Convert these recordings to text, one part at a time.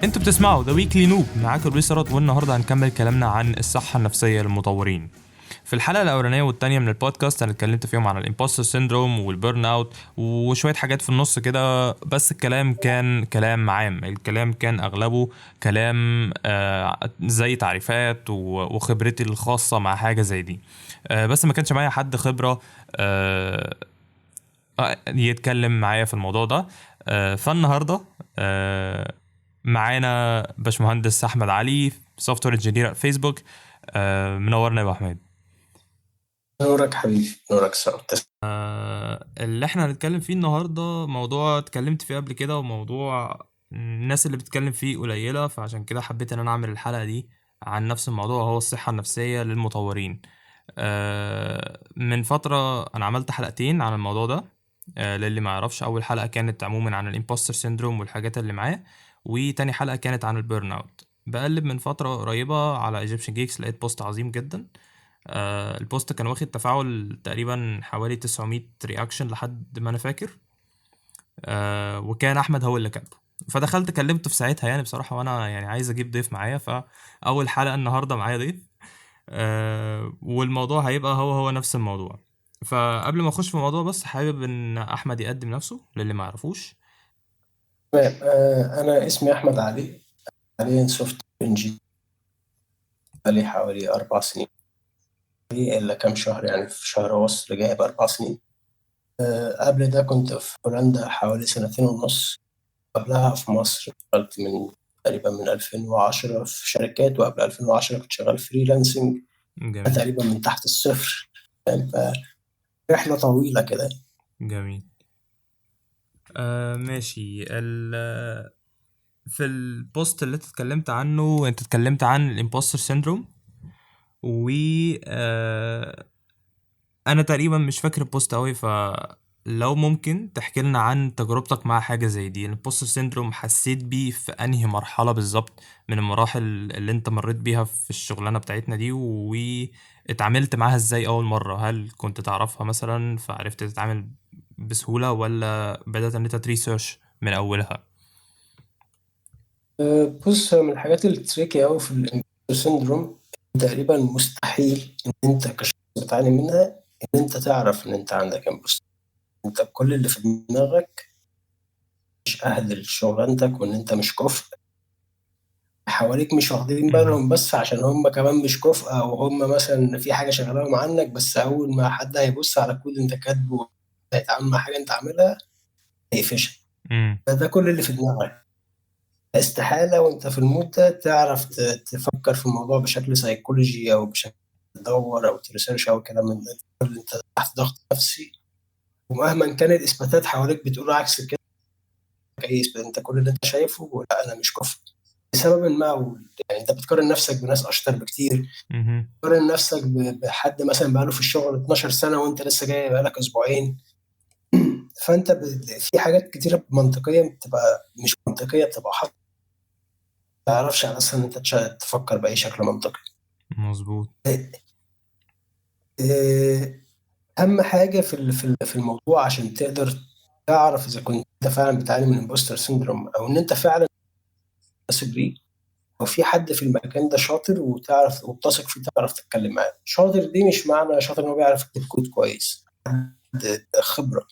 انتوا بتسمعوا ذا ويكلي نوب، معاك الريسرات، والنهارده هنكمل كلامنا عن الصحه النفسيه للمطورين. في الحلقه الاولانيه والتانية من البودكاست انا اتكلمت فيهم عن الامبوستر سيندروم والبيرن اوت وشويه حاجات في النص كده، بس الكلام كان كلام عام، الكلام كان اغلبه كلام زي تعريفات وخبرتي الخاصه مع حاجه زي دي. بس ما كانش معايا حد خبره يتكلم معايا في الموضوع ده. فالنهارده معانا باشمهندس احمد علي، سوفت وير انجينير فيسبوك. منورنا يا ابو احمد. نورك حبيبي، نورك سعد. اللي احنا هنتكلم فيه النهارده موضوع اتكلمت فيه قبل كده، وموضوع الناس اللي بتتكلم فيه قليله، فعشان كده حبيت ان انا اعمل الحلقه دي عن نفس الموضوع، هو الصحه النفسيه للمطورين. من فتره انا عملت حلقتين عن الموضوع ده. للي ما يعرفش، اول حلقه كانت عموما عن الامبوستر سيندروم والحاجات اللي معاه، وتاني حلقه كانت عن البيرن اوت. بقلب من فتره قريبه على ايجيبشن جيكس، لقيت بوست عظيم جدا. البوست كان واخد تفاعل تقريبا حوالي 900 رياكشن لحد ما انا فاكر. وكان احمد هو اللي كاتبه. فدخلت كلمته في ساعتها، يعني بصراحه وانا يعني عايز اجيب ضيف معايا، فاول حلقه النهارده معايا ضيف. والموضوع هيبقى هو نفس الموضوع. فقبل ما اخش في الموضوع، بس حابب ان احمد يقدم نفسه للي ما يعرفوش. تمام. أنا اسمي أحمد علي، حاليا سوفت إنجينير، بقالي حوالي 4 سنين، إلا كام شهر، يعني في شهر ونص جايب 4 سنين. قبل ده كنت في هولندا حوالي 2 سنين ونص. قبلها في مصر اشتغلت تقريبا من 2010 في شركات، وقبل 2010 كنت شغال فريلانسنج جميل. تقريبا من تحت الصفر. فاهم؟ فرحلة طويلة كده. جميل. ماشي. في البوست اللي انت اتكلمت عنه، انت اتكلمت عن الامبوستر سيندروم، و انا تقريبا مش فاكر البوست قوي، فلو ممكن تحكي لنا عن تجربتك مع حاجة زي دي، الامبوستر سيندروم حسيت بيه في انهي مرحلة بالظبط من المراحل اللي انت مريت بيها في الشغلانة بتاعتنا دي، واتعاملت معاها ازاي اول مرة؟ هل كنت تعرفها مثلا فعرفت تتعامل بسهولة، ولا بدأت ان انت تريسيرش من اولها؟ بص، من الحاجات التريكي أوي في الإمبوستر سيندروم، تقريبا مستحيل إن أنت كشخص بتعاني منها إن أنت تعرف إن أنت عندك إمبوستر. أنت كل اللي في دماغك مش أهل لشغلانتك، وإن أنت مش كفء. حواليك مش واخدين مهم. بالهم، بس عشان هم كمان مش كفء، أو هم مثلا في حاجة شغالهم عنك، بس أول ما حد هيبص على كود أنت كاتبه، هيتعامل مع حاجة أنت عاملها، هيقفشك. مم. ده كل اللي في دماغك. استحالة وانت في المود ده تعرف تفكر في الموضوع بشكل سيكولوجي، او بشكل تدور او تريسيرش او كلام من ده. كل انت تحت ضغط نفسي، ومهما كان الاثباتات حواليك بتقول عكس كده، اي اثبات، انت كل اللي انت شايفه لا، انا مش كفء لسبب ما. يعني انت بتقارن نفسك بناس اشطر بكتير، مهم. بتقارن نفسك بحد مثلا بقاله في الشغل 12 سنة وانت لسه جاي بقالك اسبوعين. فانت في حاجات كتيرة منطقية بتبقى مش منطقية، بتبقى حق. ما تعرفش اصلا ان انت تفكر باي شكل منطقي. مظبوط. آه، اهم حاجه في الموضوع عشان تقدر تعرف اذا كنت انت فعلا بتعاني من امبوستر سيندروم، او ان انت فعلا مناسب ليه، او في حد في المكان ده شاطر وتعرف وبتثق فيه، تعرف تتكلم معاه. شاطر دي مش معنى شاطر ان هو بيعرف يكتب كود كويس. خبره،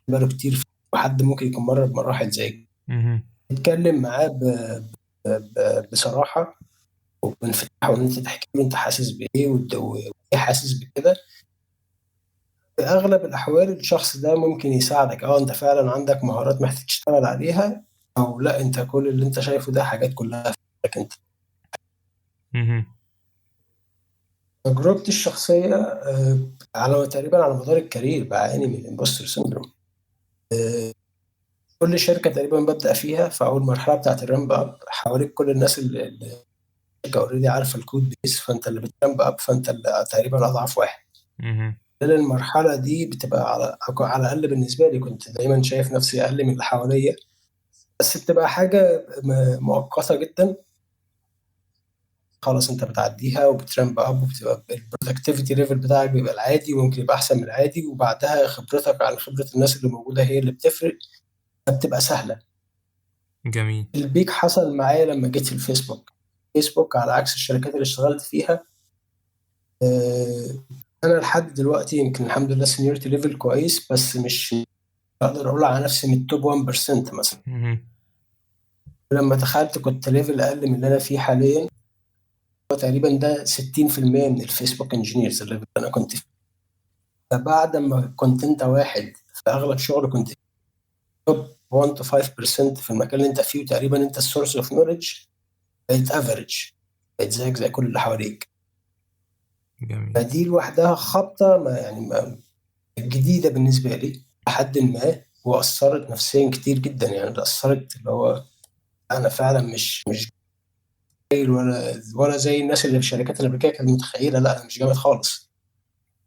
بقاله كتير وحد ممكن يكون مر بمراحل زي كده. مهم. تتكلم معاه بصراحه وبانفتاح، وان انت تحكي له انت حاسس بايه وايه حاسس بكده. في اغلب الاحوال الشخص ده ممكن يساعدك. انت فعلا عندك مهارات محتاج تشتغل عليها، او لا، انت كل اللي انت شايفه ده حاجات كلها فيك انت. مهم. تجربتي الشخصيه، على تقريبا على مدار الكارير بعاني من الامبوستر سيندروم. كل شركه تقريبا ببدا فيها في اول مرحله بتاعت الرامب اب، حواليك كل الناس اللي الشركه اوريدي عارفه الكود بيس، فانت اللي بترامب اب، فانت اللي تقريبا اضعف واحد. مهم. خلال المرحله دي بتبقى على الاقل بالنسبه لي، كنت دايما شايف نفسي اقل من اللي حواليا، بس بتبقى حاجة مؤقتة جدا. خلاص انت بتعديها وبترامب اب، وبتبقى البرودكتيفيتي ليفل بتاعك بيبقى العادي، وممكن يبقى احسن من العادي، وبعدها خبرتك عن خبرة الناس اللي موجودة هي اللي بتفرق، فبتبقى سهلة. جميل. البيك حصل معايا لما جيت في الفيسبوك. فيسبوك على عكس الشركات اللي اشتغلت فيها، آه، انا لحد دلوقتي يمكن الحمد لله سeniority ليفل كويس، بس مش اقدر اقول على نفسي من التوب 1% مثلا. مهم. لما دخلت كنت ليفل اقل من اللي انا فيه حاليا. هو تقريبا ده 60% من الفيسبوك انجينيرز اللي انا كنت فيه. فبعد ما كنت انت واحد في اغلب شغل، كنت توب 1 to 5% في المكان اللي انت فيه، وتقريبا انت السورس اوف نولج، بقيت افريج، بقيت زيك زي كل اللي حواليك. جميل. فدي لوحدها خبطة ما يعني ما جديدة بالنسبة لي لحد ما، وأثرت نفسيا كتير جدا. يعني أثرت اللي هو أنا فعلا مش جاي ولا زي الناس اللي في الشركات الأمريكية كانت متخيلة. لا أنا مش جامد خالص.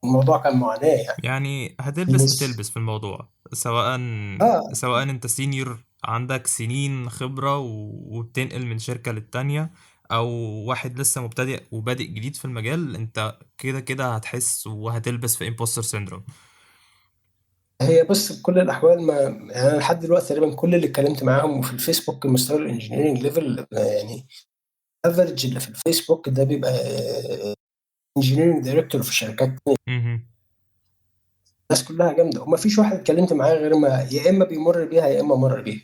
الموضوع كان معاناة يعني. يعني هتلبس الناس هتلبس في الموضوع، سواء آه سواء انت سينيور عندك سنين خبرة وبتنقل من شركة للتانية، او واحد لسه مبتدئ وبادئ جديد في المجال، انت كده كده هتحس وهتلبس في امبوستر سيندروم. هي بص، بكل الأحوال ما يعني أنا لحد دلوقتي تقريبا كل اللي اتكلمت معاهم في الفيسبوك مستوى الانجينيرنج ليفل يعني افريج اللي في الفيسبوك ده بيبقى انجينيرنج دايركتور في شركات تانية. مهم. الناس كلها جامدة، وما فيش واحد اتكلمت معاه غير ما يا إما بيمر بيها يا إما مر بيها.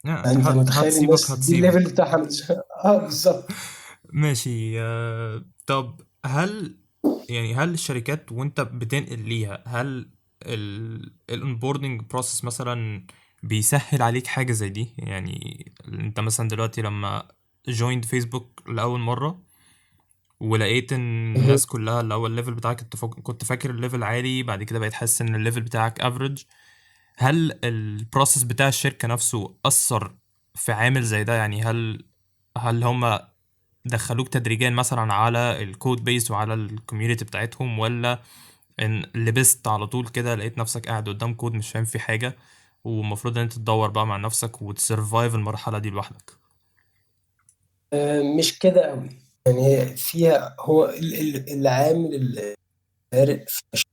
انت متخيل هتسيبك الناس دي الليفل هتسيبك. بتاعها اه بالظبط. ماشي. طب هل الشركات وانت بتنقل ليها، هل الاونبوردنج بروسيس مثلا بيسهل عليك حاجة زي دي؟ يعني انت مثلا دلوقتي لما جوينت فيسبوك لأول مرة ولقيت ان مهم. الناس كلها اللي هو الليفل بتاعك، انت كنت فاكر الليفل عالي، بعد كده بقيت حاسس ان الليفل بتاعك افريج. هل البروسيس بتاع الشركة نفسه أثر في عامل زي ده؟ يعني هل هما دخلوك تدريجيا مثلا على الكود بيس وعلى الكوميونتي بتاعتهم، ولا ان لبست على طول كده لقيت نفسك قاعد قدام كود مش فاهم فيه حاجة، ومفروض ان انت تدور بقى مع نفسك وتسرفايف المرحلة دي لوحدك؟ مش كده قوي. يعني هي فيها هو العامل الفارق في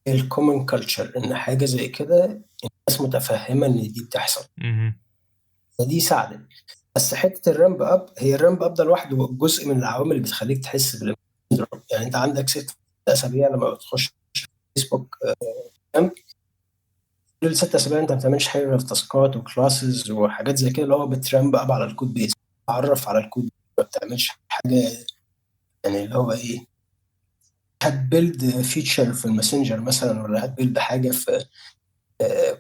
الكومن كلتشر، ان حاجه زي كده الناس متفهمه ان دي بتحصل. مهم. فدي ساعدت. بس حته الرامب اب، هي الرامب اب ده لوحده جزء من العوامل اللي بتخليك تحس بالانضراب. يعني انت عندك 6 اسابيع لما بتخش فيسبوك كامب، كل 6 اسابيع انت ما بتعملش حاجه غير تاسكات وكلاسز وحاجات زي كده، اللي هو بترامب اب على الكود بيس، تعرف على الكود، ما بتعملش حاجه. يعني اللي هو ايه، هتبيلد فيتشر في الماسنجر مثلا، ولا هتبيلد حاجه في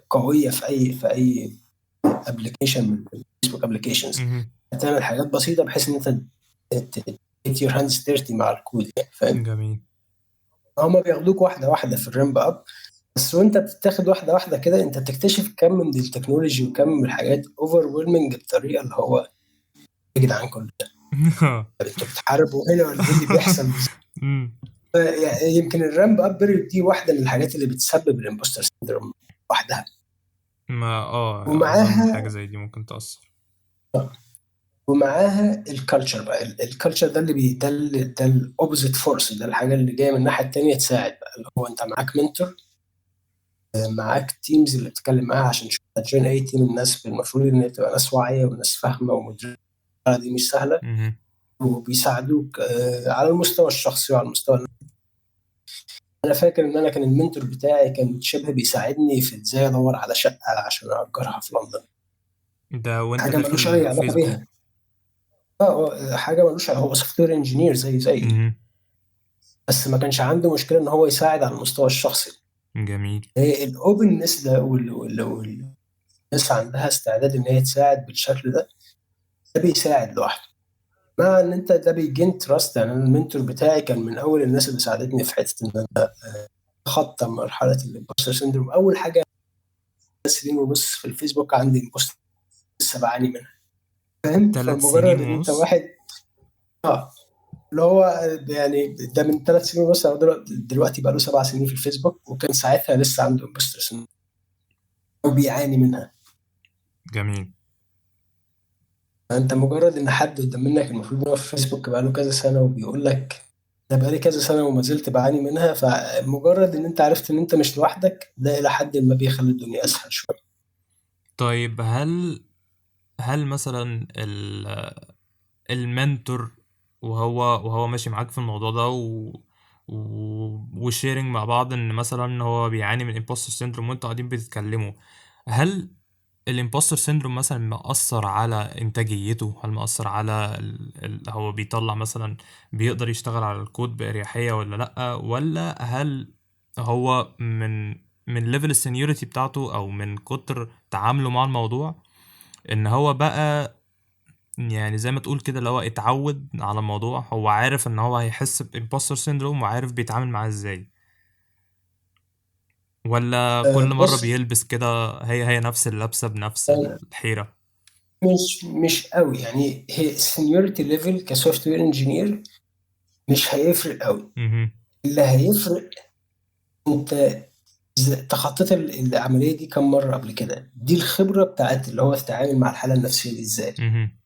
قويه في اي ابلكيشن من الفيسبوك ابلكيشنز. مهم. هتعمل حاجات بسيطه بحيث ان انت get your hands dirty مع الكود، يعني فاهم. جميل. هما بياخدوك واحده واحده في الرامب اب. بس وانت بتتاخد واحده واحده كده، انت بتكتشف كم من التكنولوجي وكم من الحاجات اوفر ويلمنج بطريقه اللي هو يا جدعان كل ده انتوا بتحاربوا هنا ولا ايه اللي بيحصل بالظبط؟ مم. يعني يمكن الرامب اب بيريود دي واحده من الحاجات اللي بتسبب الامبوستر سيندروم وحدها. ما اظن حاجة ومعاها زي دي ممكن تأثر. ومعاها الكالتشر بقى. الكالتشر ده ده الاوبوزيت فورس، ده الحاجه اللي جايه من الناحيه التانيه تساعد بقى. اللي هو انت معاك منتور، معاك تيمز اللي بتتكلم معاها عشان تشوف هتجين اي تيم. الناس المفروض ان هي تبقى ناس واعيه وناس فاهمه ومدركه، دي مش سهله. مهم. وبيساعدوك على المستوى الشخصي وعلى المستوى. انا فاكر ان انا كان المنتور بتاعي كان شبه بيساعدني في ازاي ادور على شقه عشان اجرها في لندن. ده وانت حاجه ملوش اي داخل علاقه فيسبوك؟ بيها. حاجه ملوش علاقة. هو سوفت وير انجينير زي مهم. بس ما كانش عنده مشكله ان هو يساعد على المستوى الشخصي. جميل. هي الاوبنس ده والناس عندها استعداد ان هي تساعد بالشكل ده، ده بيساعد لوحده. مع ان انت ده بيجين تراست. يعني انا المنتور بتاعي كان من اول الناس اللي ساعدتني في حته ان انا اتخطى مرحله الامبوستر سيندروم. اول حاجه 3 سنين ونص في الفيسبوك عندي امبوستر لسه بعاني منها، فاهم. ثلاث سنين فمجرد ان انت ونص واحد اه اللي هو يعني ده من 3 سنين ونص، أو دلوقتي بقى له 7 سنين في الفيسبوك، وكان ساعتها لسه عنده امبوستر سيندروم وبيعاني منها. جميل. انت مجرد ان حد قدام منك المفروض ان هو في فيسبوك بقى له كذا سنه وبيقول لك ده بقى لي كذا سنه وما زلت بعاني منها، فمجرد ان انت عرفت ان انت مش لوحدك، ده الى حد ما بيخلي الدنيا اسهل شويه. طيب هل مثلا المنتور وهو ماشي معاك في الموضوع ده وشيرنج مع بعض ان مثلا هو بيعاني من imposter syndrome وانتوا قاعدين بتتكلموا، هل الامبوستر سيندروم مثلا مأثر على إنتاجيته؟ هل مأثر على هو بيطلع مثلا، بيقدر يشتغل على الكود بأريحية ولا لأ؟ ولا هل هو من ليفل السينيوريتي بتاعته أو من كتر تعامله مع الموضوع إن هو بقى يعني زي ما تقول كده اللي هو اتعود على الموضوع، هو عارف إن هو هيحس بإمبوستر سيندروم وعارف بيتعامل معاه إزاي؟ ولا كل مرة بص، بيلبس كده هي نفس اللبسة بنفس الحيرة؟ مش قوي يعني. هي السينيورتي ليفل كسوفت وير انجينير مش هيفرق قوي. مهم. اللي هيفرق انت تخطيت العمليه دي كم مره قبل كده، دي الخبره بتاعت اللي هو تتعامل مع الحاله النفسيه دي ازاي. مهم.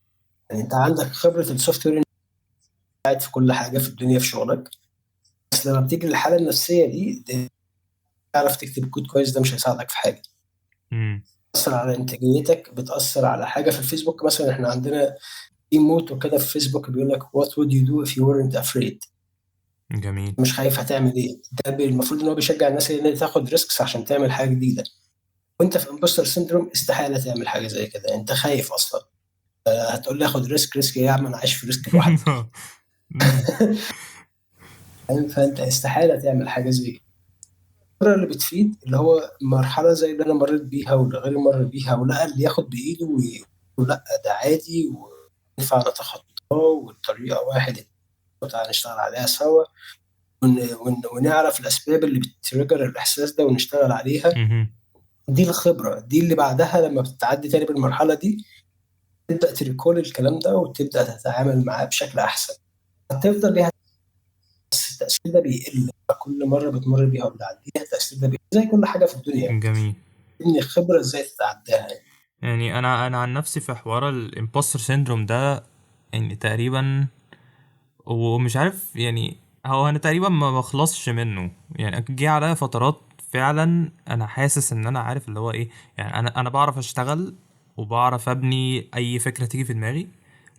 يعني انت عندك خبره السوفت وير قاعد في كل حاجه في الدنيا في شغلك، بس لما بتيجي للحاله النفسيه دي تعرف تكتب كود كويس، ده مش هيساعدك في حاجه. مم. بتأثر على انتاجيتك، بتأثر على حاجه في الفيسبوك مثلا. احنا عندنا في موتو كده في فيسبوك بيقول لك what would you do if you weren't afraid. جميل. مش خايف هتعمل ايه. ده المفروض ان هو بيشجع الناس ان هي تاخد ريسكس عشان تعمل حاجه جديده. وانت في امبوستر سيندروم استحاله تعمل حاجه زي كده، انت خايف اصلا. هتقول لي اخد ريسك ايه يا عم، انا عايش في ريسك لوحدي. مم. فاهم؟ فانت استحاله تعمل حاجه زي كده. الخبره اللي بتفيد اللي هو مرحله زي اللي انا مريت بيها واللي غيري مر بيها، ولقى اللي ياخد بايده ويقول لا ده عادي وينفع نتخطاه، والطريقه واحد تعالى نشتغل عليها سوا، ونعرف الاسباب اللي بتريجر الاحساس ده ونشتغل عليها. مهم. دي الخبره دي اللي بعدها لما بتعدي تاني بالمرحله دي تبدا تريكول الكلام ده وتبدا تتعامل معاه بشكل احسن. هتفضل ليها، بس التاثير ده بيقل كل مره بتمر بيها وبتعديها. التاثير ده بيقل زي كل حاجه في الدنيا، جميل. ان الخبره ازاي تتعداها يعني. يعني انا عن نفسي في حوار الامبوستر سيندروم ده، يعني تقريبا ومش عارف يعني، هو انا تقريبا ما بخلصش منه. يعني جه عليا فترات فعلا انا حاسس ان انا عارف اللي هو ايه. يعني انا بعرف اشتغل وبعرف ابني اي فكرة تيجي في دماغي،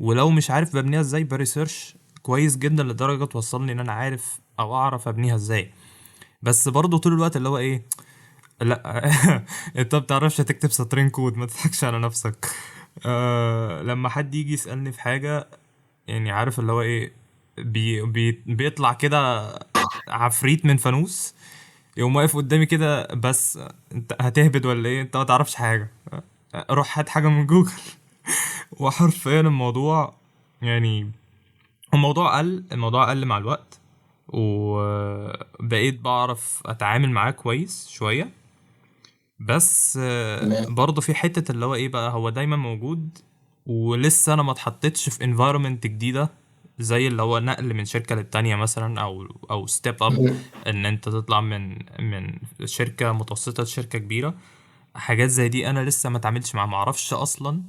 ولو مش عارف ببنيها ازاي بريسيرش كويس جدا لدرجة توصلني ان انا عارف او اعرف ابنيها ازاي. بس برضه طول الوقت اللي هو ايه، لا انت بتعرفش تكتب سطرين كود، ما تضحكش على نفسك. لما حد يجي يسألني في حاجة، يعني عارف اللي هو ايه، بيطلع كده عفريت من فانوس، يقوم واقف قدامي كده، بس انت هتهبد ولا ايه؟ انت ما تعرفش حاجة، روح هات حاجة من جوجل. وحرفيا الموضوع يعني، الموضوع قل مع الوقت، وبقيت بعرف اتعامل معاه كويس شوية. بس تمام. برضه في حتة اللي هو ايه بقى، هو دايما موجود، ولسه انا ما اتحطيتش في environment جديدة زي اللي هو نقل من شركة للتانية مثلا، او step up، ان انت تطلع من شركة متوسطة لشركة كبيرة. حاجات زي دي انا لسه ما اتعاملتش معاها، ما اعرفش اصلا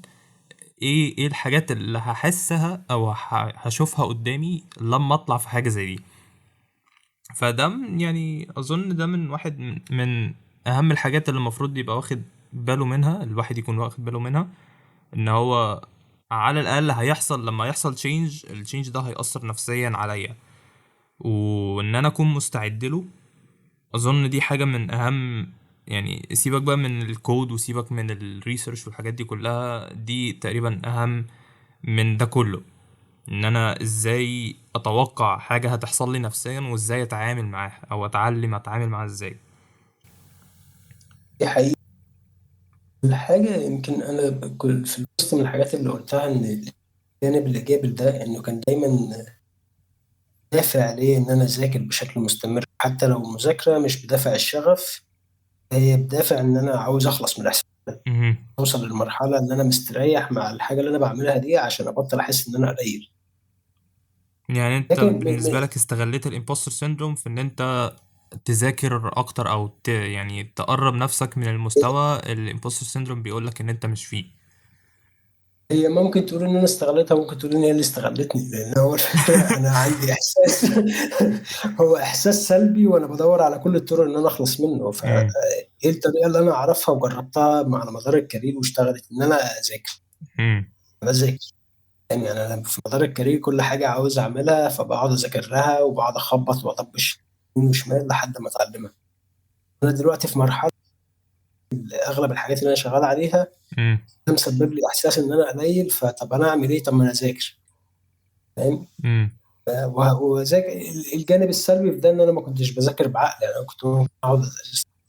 ايه الحاجات اللي هحسها او هشوفها قدامي لما اطلع في حاجة زي دي. فده يعني اظن ده من واحد من اهم الحاجات اللي المفروض يبقى واخد باله منها، الواحد يكون واخد باله منها، ان هو على الاقل هيحصل لما يحصل التشينج ده هيأثر نفسيا عليا، وان انا اكون مستعد له. اظن دي حاجة من اهم، يعني سيبك بقى من الكود وسيبك من الريسيرش والحاجات دي كلها، دي تقريبا اهم من ده كله. ان انا ازاي اتوقع حاجة هتحصل لي نفسيا، وازاي اتعامل معاها او اتعامل معاها ازاي. دي حقيقة. الحاجة يمكن أنا كل في الوسط من الحاجات اللي قلتها إن الجانب الإيجابي ده إنه كان دايما دافع ليا إن أنا أذاكر بشكل مستمر، حتى لو مذاكرة مش بدافع الشغف، هي بدافع إن أنا عاوز أخلص من الإحساس، مهم. أوصل للمرحلة إن أنا مستريح مع الحاجة اللي أنا بعملها دي عشان أبطل أحس إن أنا قليل. يعني انت لكن بالنسبة لك استغليت الامبوستر سيندروم في ان انت تذاكر اكتر، او يعني تقرب نفسك من المستوى اللي الامبوستر سيندروم بيقولك ان انت مش فيه. هي ممكن تقول ان انا استغلتها، ممكن تقول ان هي اللي استغلتني، لان هو الفكره انا عندي احساس هو احساس سلبي، وانا بدور على كل الطرق ان انا اخلص منه. فايه إمم، الطريقه اللي انا اعرفها وجربتها على مدار الكارير واشتغلت؟ ان انا اذاكر. إمم، بذاكر يعني انا في مدار الكارير كل حاجه عاوز اعملها فبقعد اذاكر لها، وبقعد اخبط واطبش يمين وشمال لحد ما اتعلمها. انا دلوقتي في مرحله اغلب الحاجات اللي انا شغال عليها إمم، ده مسبب لي احساس ان انا قليل، فطب انا اعمل ايه؟ طب ما انا اذاكر. فاهم؟ إمم، وذاكر. الجانب السلبي في ده ان انا ما كنتش بذاكر بعقل، يعني انا كنت ممكن اقعد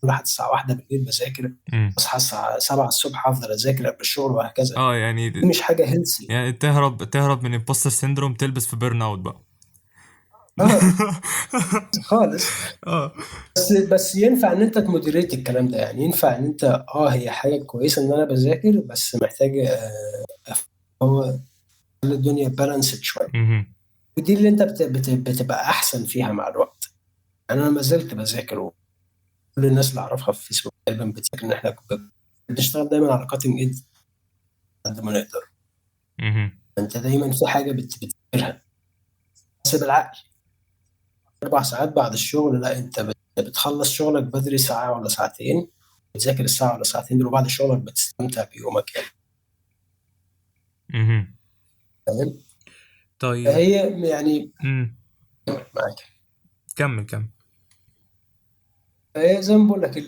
لحد الساعه 1 بالليل بذاكر، إمم. اصحى الساعه 7 الصبح افضل اذاكر قبل الشغل وهكذا. يعني دي مش حاجه هيلثي. يعني تهرب من imposter syndrome، تلبس في burn out بقى. اه خالص. آه. بس ينفع ان انت تمودريت الكلام ده، يعني ينفع ان انت هي حاجه كويسه ان انا بذاكر، بس محتاج هو خلي الدنيا بالانسد شويه. اهم، ودي اللي انت بتبقى احسن فيها مع الوقت. يعني انا ما زلت بذاكر، وكل الناس اللي اعرفها في فيسبوك تقريبا بتذاكر ان احنا بنشتغل دايما على كاتنج ايدج قد ما نقدر. اهم، انت دايما في حاجه بتذاكرها، بس بالعقل. 4 ساعات بعد الشغل لا، انت بتخلص شغلك بدري ساعه ولا ساعتين، بتذاكر الساعه ولا ساعتين دول، وبعد شغلك بتستمتع بيومك يعني. اهم. فاهم؟ طيب. فهي يعني إمم. معاك. كمّل، كمّل. فهي زي ما بقول لك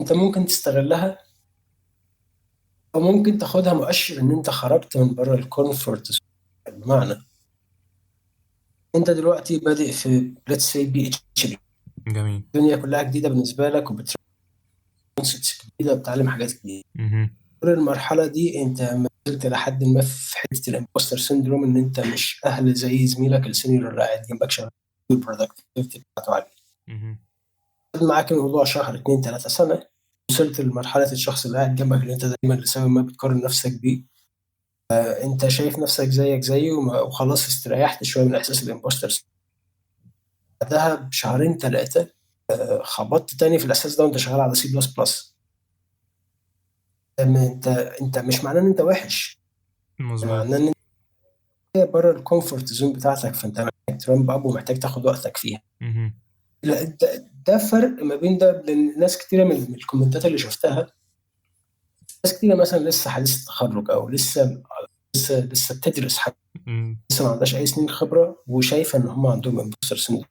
انت ممكن تستغلها، او ممكن تاخدها مؤشر ان انت خرجت من بره الكومفورت زون. بمعنى انت دلوقتي بادئ في ليتس سي بي اتش بي، جميل. الدنيا كلها جديده بالنسبه لك، وبتكونسبتس جديده، بتتعلم حاجات جديده. اهم، طول المرحله دي انت ما زلت لحد ما في حته الامبوستر سيندروم، ان انت مش اهل زي زميلك السينيور اللي قاعد جنبك شغال، البرودكتيفيتي بتاعته عاليه. اهم، خد معاك الموضوع شهر 2 3 سنه، وصلت لمرحله الشخص اللي قاعد جنبك اللي انت دايما لسبب ما بتقارن نفسك بيه. انت شايف نفسك زيك زيه، وخلاص استريحت شويه من احساس الامبوستر. بعدها بشهرين 3 خبطت تاني في الاحساس ده وانت شغال على سي بلس بلس. انت مش معناه ان انت وحش، معناه مضبوط. ان انت بره الكومفورت زون بتاعتك، فانت محتاج ترامب اب ومحتاج تاخد وقتك فيها. اهم، لا، ده فرق ما بين ده، لان ناس كتيره من الكومنتات اللي شفتها، ناس كتيره مثلا لسه حديث التخرج، او لسه بتدرس حاجه، إمم، لسه ما عندهاش اي سنين خبره، وشايفه ان هم عندهم امبوستر سيندروم.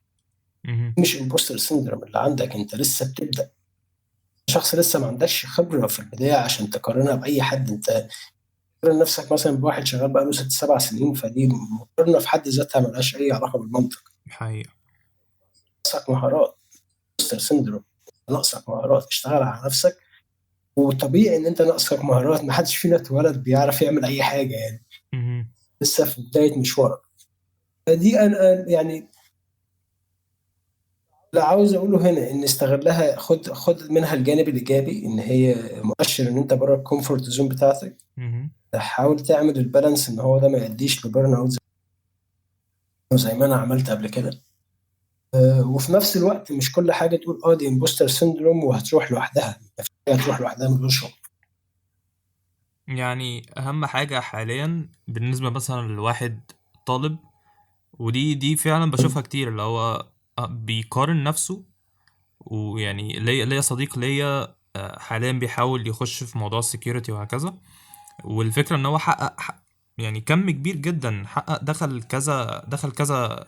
اهم، مش امبوستر سيندروم اللي عندك، انت لسه بتبدا، شخص لسه ما عندكش خبره في البدايه عشان تقارنها باي حد. انت تقارن نفسك مثلا بواحد شغال بقاله 6 7 سنين، فدي مقارنه في حد ذاتها ملهاش اي علاقه بالمنطق. حقيقة. ناقصك مهارات، امبوستر سيندروم، ناقصك مهارات، اشتغل على نفسك. وطبيعي ان انت ناقصك مهارات، ما حدش فينا اتولد بيعرف يعمل اي حاجه يعني، اهم، لسه في بدايه مشوارك. فدي انا يعني اللي عاوز اقوله هنا، ان استغلها، خد منها الجانب الايجابي، ان هي مؤشر ان انت بره الكومفورت زون بتاعتك. اهم. حاول تعمل البالانس ان هو ده ما يديش لبرن اوت زي ما انا عملت قبل كده. وفي نفس الوقت مش كل حاجه تقول دي امبوستر سيندروم وهتروح لوحدها، مفيش حاجه هتروح لوحدها من غير شغل. يعني أهم حاجة حاليًا بالنسبة مثلًا لواحد طالب، ودي فعلًا باشوفها كتير، اللي هو بيقارن نَفْسه. ويعني ليّا صديق ليّا حاليًا بيحاول يخُش في موضوع الsecurity وهكذا، والفكرة إن هو حقق يعني كَم كبير جدًا، دخل كذا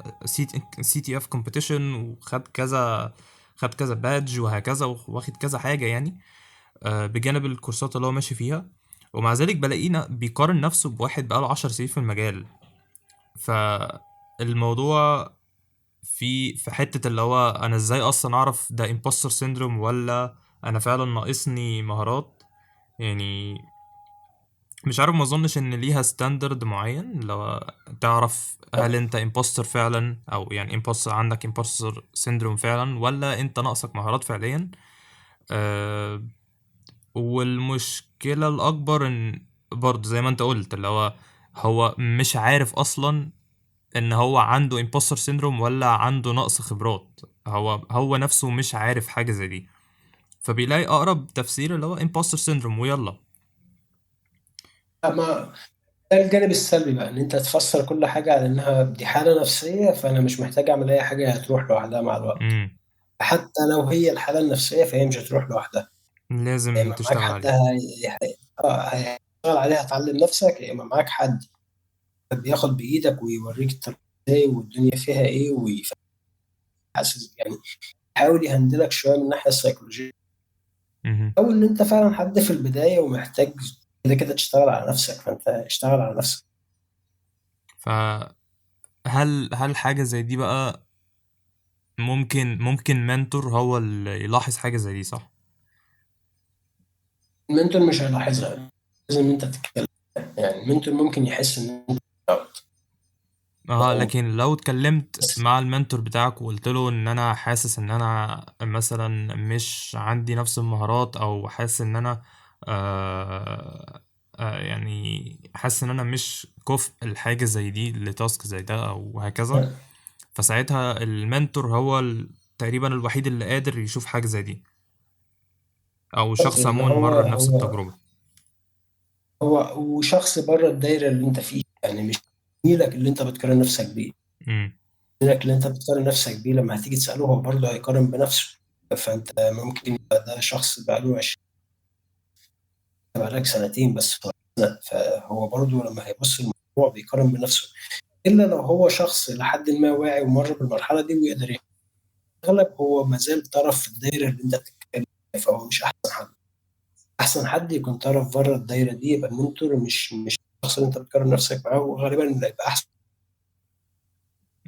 CTF competition، خَد كذا badge وهكذا، واخد كذا حاجة يعني، بجانب الكورسات اللي هو ماشي فيها، ومع ذلك بالاقيه بيقارن نَفْسه بواحد بقى له 10 سنين في المجال. فالموضوع في حتة اللي هو أنا إزاي أصلًا أعرف ده imposter syndrome والّا أنا فعلًا ناقصني مهارات. يعني مش عارف، ما أظنش إن ليها standard معيّن اللي هو تعرف هل أنت imposter فعلًا، أو يعني عندك imposter syndrome فعلًا، والّا أنت ناقصك مهارات فعليًا. آآ والمشكلة الأكبر إن برضه زي ما أنت قُلت، اللي هو مش عارف أصلًا إن هو عنده imposter syndrome والّا عنده نقص خبرات، هو نَفْسه مش عارف حاجة زي دي، فبيلاقي أقرب تفسير اللي هو imposter syndrome ويالّا. ما ده الجانب السلبي بقى، ان انت تفسر كل حاجه على انها دي حاله نفسيه، فانا مش محتاج اعمل اي حاجه، هتروح لوحدها مع الوقت. امم. حتى لو هي الحاله النفسيه فهي مش هتروح لوحدها. يا لازم اما معاك تشتغل حد عليها. هيشتغل عليها، تعلم نفسك، يا اما معاك حد بياخد بايدك ويوريك الطريق ازاي والدنيا فيها ايه، ويحسس يعني، يحاول يهندلك شويه من الناحيه السيكولوجيه. مهم. او ان انت فعلا حد في البدايه ومحتاج كده كده تشتغل على نفسك، فانت اشتغل على نفسك. فهل حاجة زي دي بقى ممكن منتور هو اللي يلاحظ حاجة زي دي، صح؟ المنتور مش هيلاحظها، لازم انت تتكلم. يعني المنتور ممكن يحس ان انت out. اه، أو لكن لو اتكلمت بس مع المنتور بتاعك وقلت له ان انا حاسس ان انا مثلا مش عندي نفس المهارات، او حاسس ان انا يعني حاسس ان انا مش كفء الحاجة زي دي لتاسك زي ده او هكذا، فساعتها المنتور هو تقريبا الوحيد اللي قادر يشوف حاجة زي دي، او شخص اللي عموما هو مر بنفس هو التجربة. هو وشخص بره الدايره اللي انت فيه، يعني مش زميلك اللي انت بتقارن نفسك بيه. امم. زميلك اللي انت بتقارن نفسك بيه لما هتيجي تساله هو برضه هيقارن بنفسه. فانت ممكن يبقى ده شخص بقاله 20، بقالك سنتين بس، فهو برضه لما هيبص الموضوع بيقارن بنفسه. الا لو هو شخص لحد ما واعي ومر بالمرحله دي ويقدر يغلب، هو ما زال طرف في الدايره اللي انت بتتكلم فيها، فهو مش احسن حد. احسن حد يكون طرف بره الدايره دي، يبقى المنتور مش الشخص اللي انت بتقارن نفسك معاه، وغالبا يبقى احسن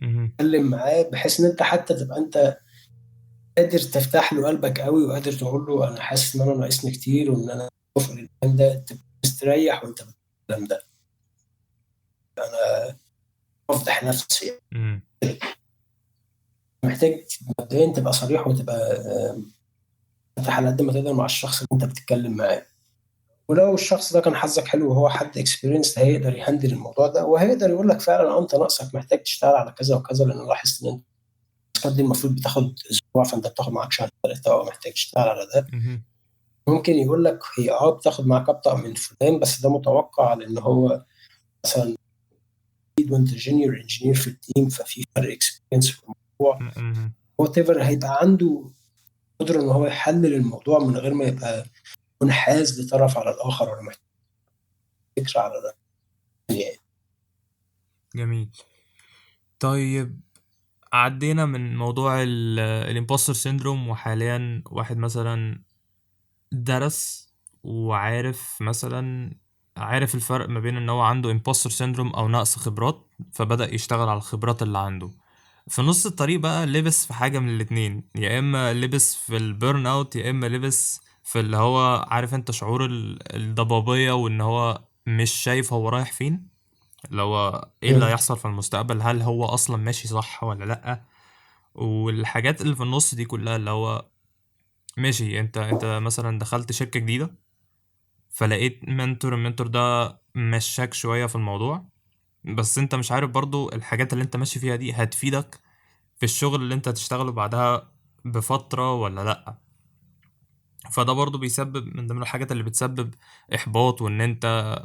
امم. تتكلم معاه، بحيث ان انت حتى تبقى انت قادر تفتح له قلبك قوي، وقادر تقول له انا حاسس ان انا ناقصني كتير، وان انا كفء للكلام ده، تبقى مستريح وانت بتتكلم ده. افضح نفسي. امم. محتاج مبدئيا تبقى صريح، وتبقى فتح على قد ما تقدر مع الشخص اللي انت بتتكلم معاه. ولو الشخص ده كان حظك حلو وهو حد اكسبيرينس، هيقدر يهندل الموضوع ده، وهيقدر يقول لك فعلا انت ناقصك، محتاج تشتغل على كذا وكذا، لان أنا لاحظت ان التاسكات دي المفروض بتاخد اسبوع، فانت بتاخد معاك شهر ثلاثه، او محتاج تشتغل على ده. امم. ممكن يقول لك هي بتاخد معاك ابطا من فلان، بس ده متوقع، لان هو مثلا وانت جونيور انجينير في التيم، ففي فرق اكسبيرينس في الموضوع. امم. وات ايفر، هيبقى عنده قدره ان هو يحلل الموضوع من غير ما يبقى منحاز لطرف على الاخر، ولا محتاج فكره على ده يعني. جميل. طيب، عدينا من موضوع الامبوستر سيندروم، وحاليا واحد مثلا درس وعارف مثلا، عارف الفرق ما بين ان هو عنده امبوستر سيندروم او نقص خبرات، فبدأ يشتغل على الخبرات اللي عنده. في نص الطريق بقى لبس في حاجة من الاتنين، يا اما لبس في البيرن اوت، يا اما لبس في اللي هو عارف انت شعور الضبابية، وان هو مش شايف هو رايح فين، اللي هو ايه اللي مم. هيحصل في المستقبل، هل هو اصلا ماشي صح ولا لأ. والحاجات اللي في النص دي كلها اللي هو ماشي، انت مثلا دخلت شركة جديدة، فلقيت منتور، المنتور ده مشاك شوية في الموضوع، بس انت مش عارف برضو الحاجات اللي انت ماشي فيها دي هتفيدك في الشغل اللي انت هتشتغله بعدها بفترة ولا لأ. فده برضو بيسبب من ضمن الحاجات اللي بتسبب إحباط، وإن انت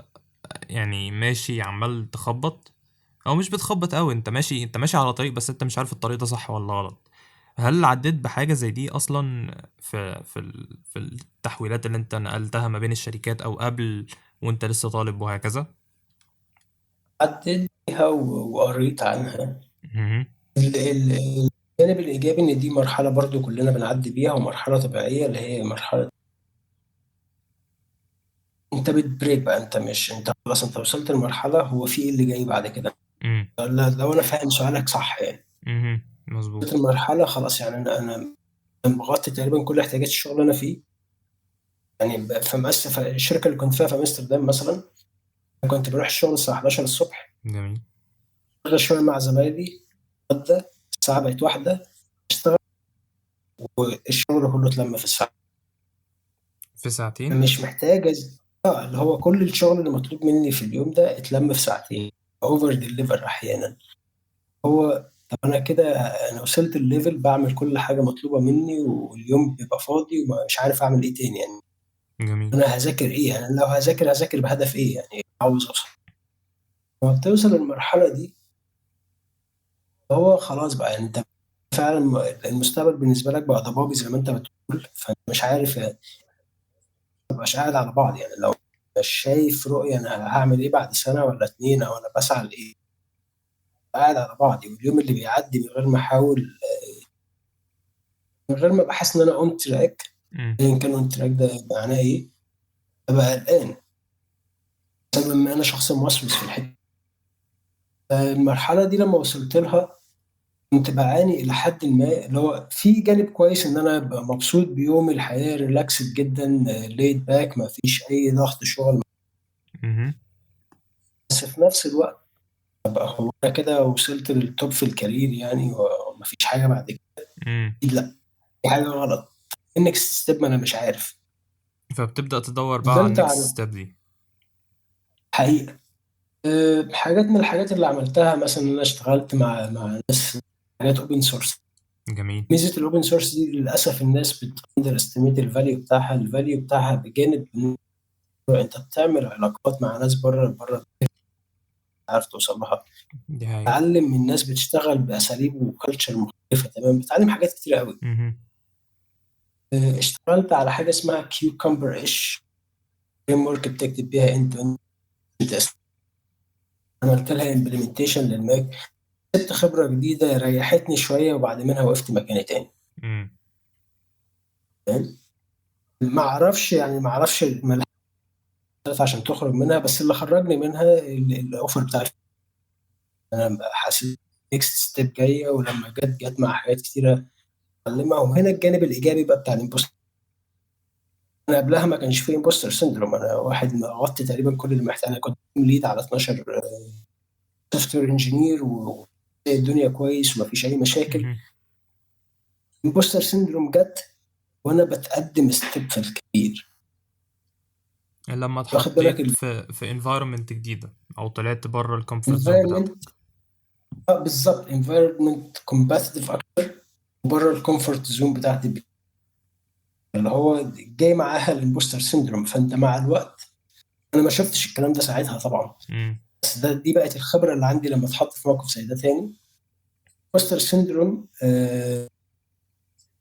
يعني ماشي عمال تخبط، او مش بتخبط قوي، انت ماشي على طريق، بس انت مش عارف الطريق ده صح ولا غلط. هل عديت بحاجة زي دي اصلا في التحويلات اللي انت نقلتها ما بين الشركات، او قبل وانت لسه طالب وهكذا؟ عديت بيها وقريت عنها. مهم. الجانب الإيجابي إن دي مرحلة برضو كلنا بنعدي بيها، ومرحلة طبيعية، اللي هي مرحلة أنت بتبريك بقى. أنت مش أنت خلاص، أنت وصلت لمرحلة، هو في إيه اللي جاي بعد كده؟ مم. لو أنا فاهم سؤالك صح يعني. مهم. وصلت مظبوط. لمرحلة خلاص، يعني أنا مغطي تقريبا كل احتياجات الشغل اللي أنا فيه. يعني في الشركة اللي كنت فيها في أمستردام مثلا، كنت بروح الشغل الساعة 11 الصبح، جميل. أشتغل شوية مع زمايلي، أتغدى، الساعة بقت واحدة، أشتغل، والشغل كله اتلم في الساعة. في ساعتين. مش محتاج اللي هو كل الشغل اللي مطلوب مني في اليوم ده اتلم في ساعتين. اوفر ديليفر احيانا. هو طب انا كده، انا وصلت الليفل بعمل كل حاجه مطلوبه مني، واليوم بيبقى فاضي ومش عارف اعمل ايه تاني يعني. جميل. انا هذاكر ايه يعني؟ لو هذاكر بهدف ايه يعني؟ عاوز اوصل. لما بتوصل للمرحله دي هو خلاص بقى يعني انت فعلا المستقبل بالنسبه لك بقى ضبابي زي ما انت بتقول، فانت مش عارف يعني، ما تبقاش قاعد على بعض يعني. لو مش شايف رؤيه انا هعمل ايه بعد سنه ولا اتنين، او انا بسعى لايه، قاعد على بعضي. واليوم اللي بيعدي من غير ما احاول، من غير ما ابقى حاسس ان انا اون تراك، امم. ايا كان اون تراك ده معناه ايه، ابقى قلقان بسبب ان انا شخص موسوس في الحته. المرحله دي لما وصلت لها كنت بعاني الى حد ما، اللي هو في جانب كويس ان انا ابقى مبسوط بيومي، الحياه ريلاكسد جدا، ليد باك، ما فيش اي ضغط شغل. امم. بس في نفس الوقت ابقى هو انا كده وصلت للتوب في الكارير يعني ومفيش حاجه بعد كده؟ امم. اكيد لا، في حاجه غلط. النكست ستيب ما انا مش عارف. فبتبدأ تدور بقى على فضلت النكست على ستيب دي. حقيقه حاجات من الحاجات اللي عملتها مثلا ان انا اشتغلت مع ناس، حاجات اوبن سورس. جميل. ميزه الاوبن سورس دي للاسف الناس بتندر استيميت الفاليو بتاعها. الفاليو بتاعها بجانب إن انت بتعمل علاقات مع ناس بره عارف توصل لها، دي حقيقة. تتعلم من ناس بتشتغل باساليب وكالتشر مختلفه تمام، بتتعلم حاجات كتير قوي. امم. اشتغلت على حاجه اسمها كيوكمبر ايش فريم ورك بتكتب بيها انت. عملت لها امبلمنتيشن للماك، خدت خبره جديده ريحتني شويه، وبعد منها وقفت مكاني تاني. امم. فاهم؟ ما اعرفش الملهى عشان تخرج منها، بس اللي خرجني منها الاوفر بتاع انا حاسس نيكست ستيب جايه، ولما جت مع حاجات كتيره اتعلمها. وهنا الجانب الايجابي بقى بتاع الامبوستر. انا قبلها ما كانش فيه امبوستر سيندروم، انا واحد غطي تقريبا كل اللي محتاج. انا كنت ليد على 12 سوفت وير انجينير، والدنيا كويس ومفيش اي مشاكل. امم. امبوستر سيندروم جت وانا بتقدم ستيب في الكبير. لما واخد بالك اتحطيت في environment جديدة او طلعت بره الكومفورت زون بتاعتك. الانفايرمنت؟ بالظبط، انفايرمنت كومباتيتيف اكتر، بره الكومفورت زون بتاعتي، اللي هو جاي معاها الامبوستر سيندروم. فانت مع الوقت، انا ما شفتش الكلام ده ساعتها طبعا، امم. بس دي بقت الخبره اللي عندي لما اتحط في موقف زي ده تاني. امبوستر سيندروم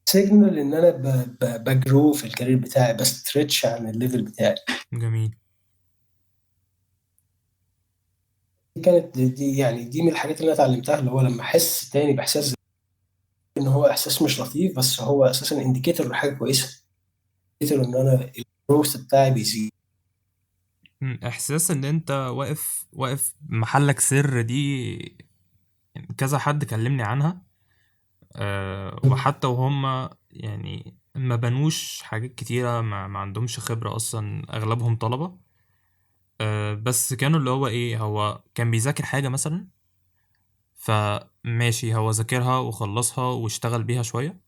سيجنال ان انا بجرو في الكارير بتاعي، بستريتش عن الليفل بتاعي. جميل. دي يعني دي من الحاجات اللي انا اتعلمتها، اللي هو لما احس تاني باحساس ان هو احساس مش لطيف، بس هو اساسا انديكيتور لحاجه كويسه، انديكيتور ان انا الجروث بتاعي بيزيد. احساس ان انت واقف محلك سر دي، كذا حد كلمني عنها. وحتى وهم يعني ما بنوش حاجات كتيرة، ما عندهمش خبرة أصلا، أغلبهم طلبة. بس كانوا اللي هو إيه، هو كان بيذاكر حاجة مثلا، فماشي هو ذاكرها وخلصها واشتغل بيها شوية،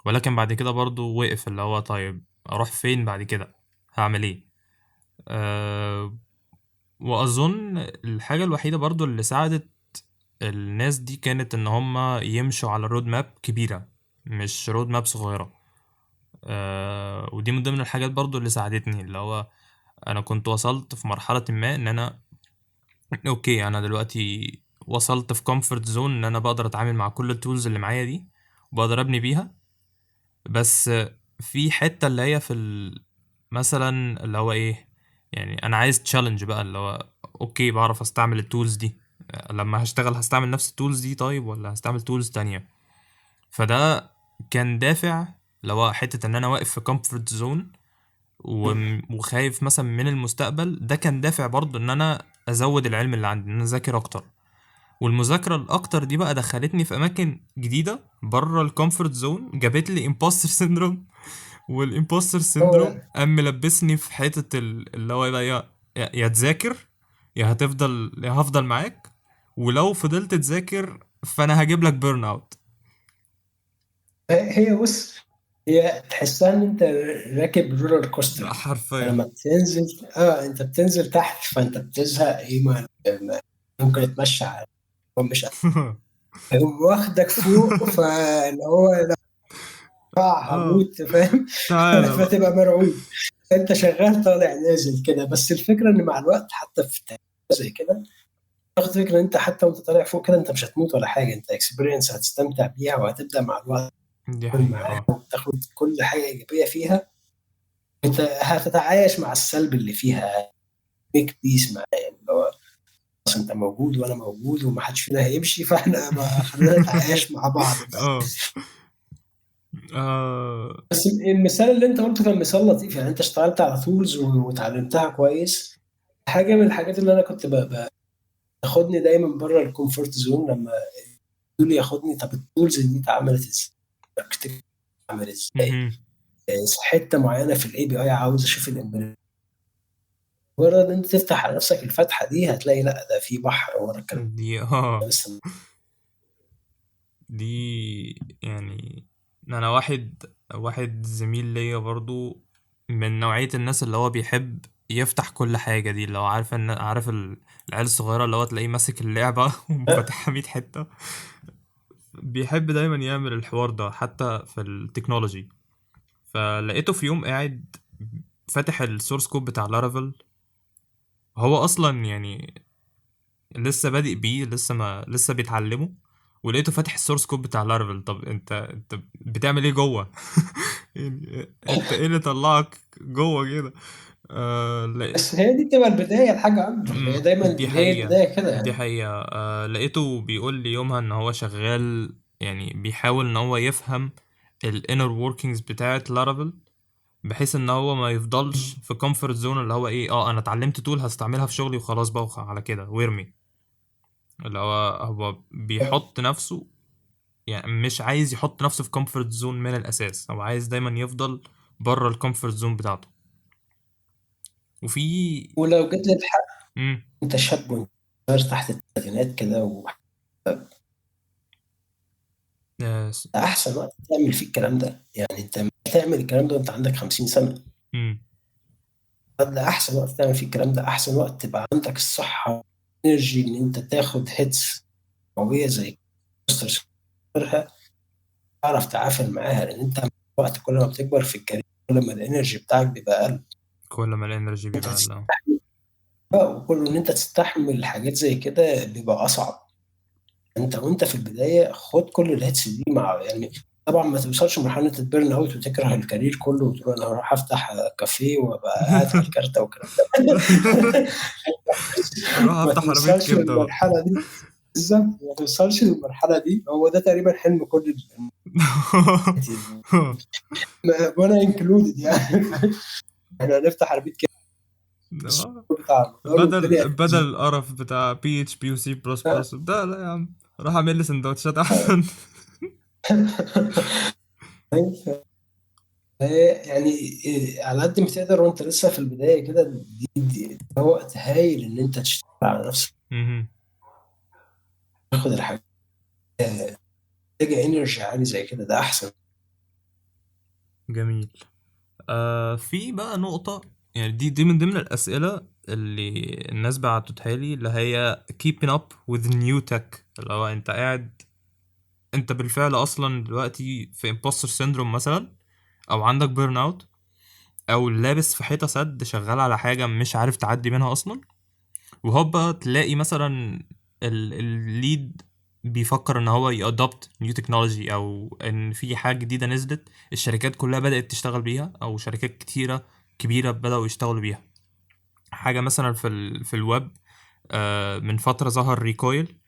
ولكن بعد كده برضو وقف، اللي هو طيب أروح فين بعد كده، هعمل إيه. أه وأظن الحاجة الوحيدة برضو اللي ساعدت الناس دي كانت إن هما يمشوا على رود ماب كبيرة، مش رود ماب صغيرة. ودي من ضمن الحاجات برضو اللي ساعدتني، اللي هو انا كنت وصلت في مرحلة ما ان انا اوكي، انا دلوقتي وصلت في كومفورت زون ان انا بقدر اتعامل مع كل التولز اللي معايا دي وبقدر ابني بيها. بس في حتة اللي هي مثلا اللي هو ايه، يعني انا عايز تشالنج بقى، اللي هو اوكي بعرف استعمل التولز دي، لما هشتغل هستعمل نفس التولز دي طيب ولا هستعمل تولز تانية. فده كان دافع، اللي هو حتة ان انا واقف في كومفورت زون وخايف مثلا من المستقبل، ده كان دافع برضه ان انا ازود العلم اللي عندي، ان انا اذاكر اكتر. والمذاكره الاكتر دي بقى دخلتني في اماكن جديده بره الكومفورت زون، جابت لي امبوستر سيندروم. والامبوستر هو سيندروم قام ملبسني في حته اللي هو بقى يا تذاكر، يا هفضل معاك، ولو فضلت تذاكر فانا هجيب لك بيرن اوت. هي بص، هي تحسها ان انت راكب رولر ده كوستر. حرفيا. لما بتنزل انت بتنزل تحت، فانت بتزهق ايه، ممكن تمشي على، هو مش هيقوم واخدك فوق، فاللي هو لا، اه هموت، فاهم؟ تعالى بقى. فتبقى مرعوب. انت شغال طالع نازل كده. بس الفكره ان مع الوقت حتى في التجربة زي كده تاخد فكره ان انت حتى وانت طالع فوق كده انت مش هتموت ولا حاجه، انت اكسبيرينس هتستمتع بيها، وهتبدا مع الوقت دي تتعامل حقيقة معاها اه. وتاخد كل حاجه ايجابيه فيها. انت هتتعايش مع السلب اللي فيها، ميك بيس معاه، يعني اللي هو خلاص انت موجود وانا موجود ومحدش فينا هيمشي، فاحنا بقى خلينا نتعايش مع بعض بقى. اه آه، بس المثال اللي انت قلته كان مثال لطيف، يعني انت اشتغلت على تولز واتعلمتها كويس. حاجه من الحاجات اللي انا كنت باخدني دايما بره الكومفورت زون، لما يقول لي ياخدني طب التولز دي اتعملت ازاي، architecture اتعمل ازاي، مهم. حته معينه في الاي بي اي عاوز اشوف الامبلمنت. مجرد ان انت تفتح على نفسك الفتحه دي هتلاقي لا ده في بحر ورا الكلام دي ده لسه. دي يعني انا واحد زميل ليا برضو من نوعية الناس اللي هو بيحب يفتح كل حاجة دي، اللي هو عارف العيال الصغيرة اللي هو تلاقيه ماسك اللعبة وفتحها 100 حتة. بيحب دايما يعمل الحوار ده حتى في التكنولوجي. فلقيته في يوم قاعد فاتح السورس كود بتاع لارافيل. هو اصلا يعني لسه بادئ بيه، لسه بيتعلمه. ولقيته فاتح السورس كود بتاع لارفل. طب انت بتعمل ايه جوه؟ يعني انت ايه اللي طلعك جوه كده؟ لا. بس هي دي بتبقى البدايه لحاجه اكبر، هي دايما دي هي حقيقة. البدايه كده دي يعني. حقيقة لقيته بيقول لي يومها ان هو شغال، يعني بيحاول ان هو يفهم الانر workings بتاعت لارافيل، بحيث ان هو ما يفضلش في كومفورت زون اللي هو ايه، انا اتعلمت تول هستعملها في شغلي وخلاص بقى على كده وارمي. اللي هو بيحط نفسه، يعني مش عايز يحط نفسه في كومفورت زون من الاساس، هو عايز دايما يفضل بره الكومفورت زون بتاعته. وفي ولو جيت للحق امم انت شاب وانت صغير تحت الثلاثينات كده آه، ده احسن وقت تعمل فيه الكلام ده، يعني انت مش تعمل الكلام ده وانت عندك 50 سنه. امم ده احسن وقت تعمل فيه الكلام ده، احسن وقت تبقى عندك الصحه، انرجي ان انت تاخد هيتس قويه زي كوستر، تعرف تعافر معاها، لان انت وقت كل ما بتكبر في الكارير كل ما الانرجي بتاعك بيبقى اقل. كل ما الانرجي انت بيبقى لا. تستحمل وكل ان انت تستحمل حاجات زي كده بيبقى اصعب. انت وانت في البدايه خد كل الهيتس دي مع يعني، طبعا ما توصلش لمرحله البيرن اوت وتكره الكارير كله وتقول انا هروح افتح كافيه وابقى قاعد على الكارته والكلام ده. اروح ما افتح عربية توصلش كبدة بقى. للمرحله دي. بالظبط ما توصلش للمرحله دي، هو ده تقريبا حلم كل وانا انكلودد يعني. احنا هنفتح عربيه كده بتاع رمضان والدنيا بدل القرف بتاع بي اتش بي وسي بلس بلس ده، لا يا عم، راح اعمل لي سندوتشات احسن. يعني على قد ما تقدر وانت لسه في البدايه كده، ده وقت هايل ان انت تشتغل على نفسك، مهم. تاخد الحاجه، تلاقي انرجي عالي زي كده، ده احسن. جميل. في بقى نقطة، يعني دي من ضمن الأسئلة اللي الناس بعتتها لي، اللي هي keeping up with new tech. اللي هو انت قاعد، انت بالفعل اصلا دلوقتي في imposter syndrome مثلا، او عندك burn out، او لابس في حيطة سد شغال على حاجة مش عارف تعدي منها اصلا. وهوبا تلاقي مثلا الليد بيفكر ان هو يادوبت نيو تكنولوجي، او ان في حاجه جديده نزلت الشركات كلها بدات تشتغل بيها، او شركات كتيره كبيره بداوا يشتغلوا بيها. حاجه مثلا في الويب، من فتره ظهر ريكويل.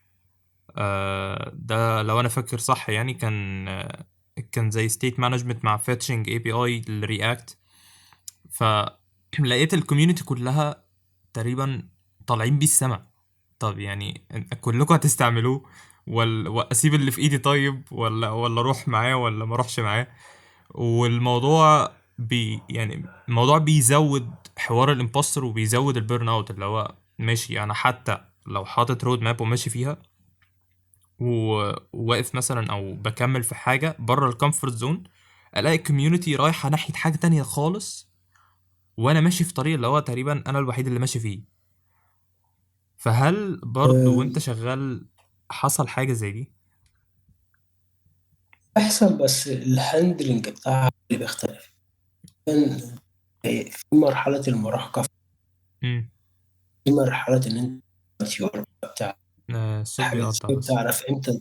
ده لو انا فاكر صح يعني كان زي ستيت مانجمنت مع فيتشنج اي بي اي للرياكت. فلقيت الكوميونتي كلها تقريبا طالعين بيه السما. طب يعني كلكم هتستعملوه، ولا اسيب اللي في ايدي طيب، ولا اروح معاه ولا ما اروحش معاه؟ والموضوع يعني الموضوع بيزود حوار الامبوستر وبيزود البيرن اوت. اللي هو ماشي، انا حتى لو حاطط رود ماب وماشي فيها وواقف مثلا او بكمل في حاجه بره الكومفورت زون، الاقي الكوميونتي رايحه ناحيه حاجه تانية خالص، وانا ماشي في طريق اللي هو تقريبا انا الوحيد اللي ماشي فيه. فهل برضو آه، وانت شغال حصل حاجة زي دي؟ بيحصل، بس الهاندلنج بتاعها اللي بيختلف. كان في مرحلة المراهقة، امم في مرحلة إن أنت ماتيور بتاع الصوت حاجات بيقطع زي بس. بتعرف إمتى.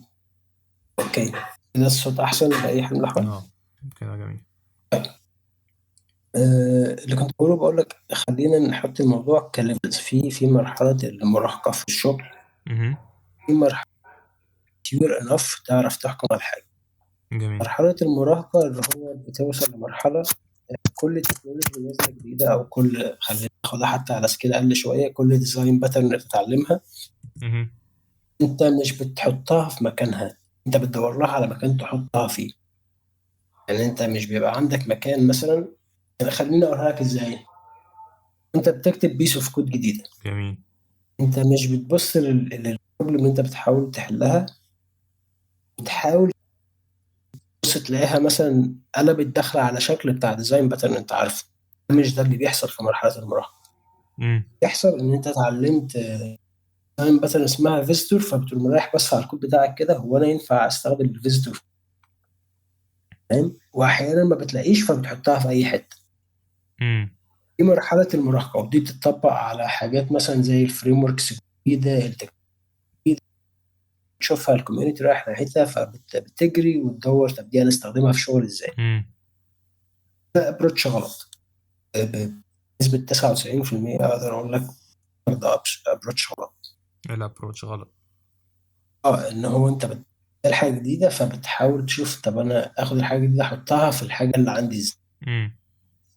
أوكي، كده الصوت أحسن بأي حال من الأحوال. اه كده جميل. اللي كنت بقول لك خلينا نحط الموضوع كليفلز في مرحلة المراهقة في الشغل، امم في مرحلة كبير انف تعرف تحكم على الحاجة. جميل. مرحلة المراهقة اللي هو بتوصل لمرحلة كل تكنولوجيا نازلة جديدة، أو كل، خلينا ناخدها حتى على سكيل أقل شوية، كل ديزاين باترن تتعلمها امم أنت مش بتحطها في مكانها، أنت بتدور لها على مكان تحطها فيه. يعني أنت مش بيبقى عندك مكان مثلا، يعني خليني أقولها لك إزاي. أنت بتكتب بيس أوف كود جديدة، جميل. أنت مش بتبص للبروبلم اللي أنت بتحاول تحلها، بتحاول تبص تلاقيها مثلا قلبت داخلة على شكل بتاع ديزاين باترن أنت عارفه. مش ده اللي بيحصل في مرحلة المراهقة. امم بيحصل إن أنت اتعلمت مثلا اسمها فيزيتور، فبتقوم رايح بس على الكود بتاعك كده، هو انا ينفع استخدم الفيزيتور؟ فاهم؟ واحيانا ما بتلاقيش فبتحطها في اي حته. امم دي مرحله المراهقه، ودي بتطبق على حاجات مثلا زي الفريم وركس الجديده، التكنولوجيا تشوفها الكوميونتي رايح ناحيتها فبتجري وتدور، طب دي هنستخدمها في شغل ازاي. امم ده ابروتش غلط. بنسبه 99% اقدر اقول لك ده ابروتش غلط. الابروتش غلط. اه، ان هو انت بتعمل حاجه جديده فبتحاول تشوف طب انا اخد الحاجه الجديده احطها في الحاجه اللي عندي ازاي. امم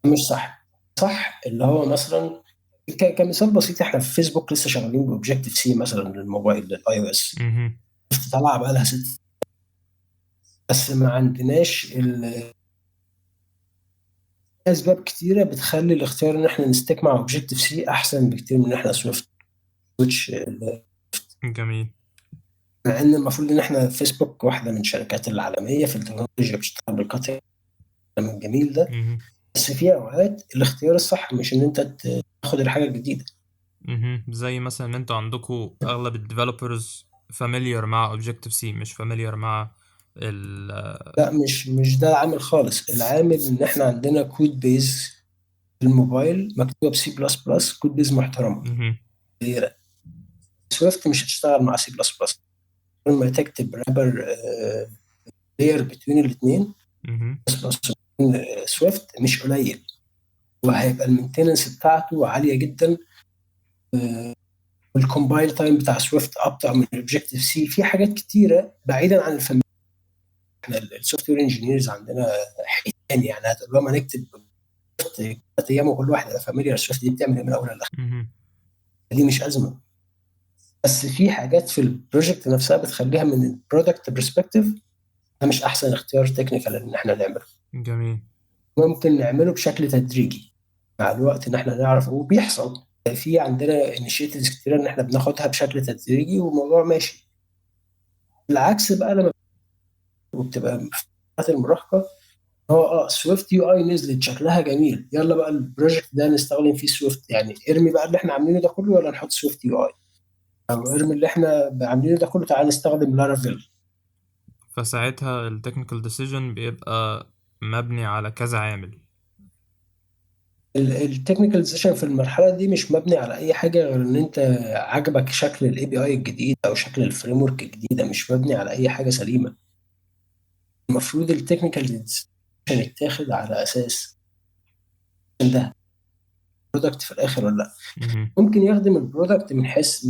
مش صح. صح اللي هو مثلا كمثال بسيط، احنا في فيسبوك لسه شغالين باوبجيكتيف سي مثلا للموبايل للاي او اس، امم طالعه بقى لها ست، بس ما عندناش اسباب كتيره بتخلي الاختيار ان احنا نستيك مع اوبجيكتيف سي احسن بكتير من ان احنا سويفت سويتش. جميل. مع ان المفروض ان احنا فيسبوك واحده من الشركات العالميه في التكنولوجيا بتشتغل بالقطع من الجميل ده، امم بس في اوقات الاختيار الصح مش ان انت تاخد الحاجه الجديده. زي مثلا ان انتوا عندكم اغلب الديفلوبرز فاميليار مع اوبجكتيف سي، مش فاميليار مع ال لا، مش ده العامل خالص. العامل ان احنا عندنا كود بيز الموبايل مكتوبه بسي بلس بلس، كود بيز محترمه مهم. كبيره. سويفت مش هتشتغل مع سي بلس بلس. لما تكتب رابر لير بين الاثنين، مهم. بلس بلس سويفت مش قليل، وهيبقى المينتننس بتاعته عاليه جدا. والكومبايل تايم بتاع سويفت ابطا من الاوبجكتيف سي في حاجات كتيره بعيدا عن الفاميليا. احنا السوفت وير انجينيرز عندنا حيتان، يعني هتقول لهم هنكتب 3 ايام وكل واحد يبقى فاميليار سويفت دي بتعمل ايه من اول لاخر. مهم. دي مش ازمه، بس في حاجات في البروجكت نفسها بتخليها من البرودكت برسبكتيف ده مش احسن اختيار تكنيكال ان احنا نعمله. جميل. ممكن نعمله بشكل تدريجي مع الوقت، ان احنا نعرف وبيحصل. في عندنا انيشيتيفز كتيره ان احنا بناخدها بشكل تدريجي والموضوع ماشي. العكس بقى لما بتبقى في فترة المراهقه، هو سويفت يو اي نزلت شكلها جميل، يلا بقى البروجكت ده نستخدم فيه سويفت، يعني ارمي بقى اللي احنا عاملينه ده كله ولا نحط سويفت يو اي، او ارمي اللي احنا عاملينه ده كله تعال نستخدم لارافيل. فساعتها التكنيكال ديسيجن بيبقى مبني على كذا عامل. التكنيكال ديسيشن في المرحله دي مش مبني على اي حاجه غير ان انت عجبك شكل الاي بي اي الجديد او شكل الفريم ورك الجديده، مش مبني على اي حاجه سليمه. المفروض التكنيكال ديسيشن يتاخد على اساس ده برودكت في الاخر ولا لا. مهم. ممكن يخدم البرودكت من حيث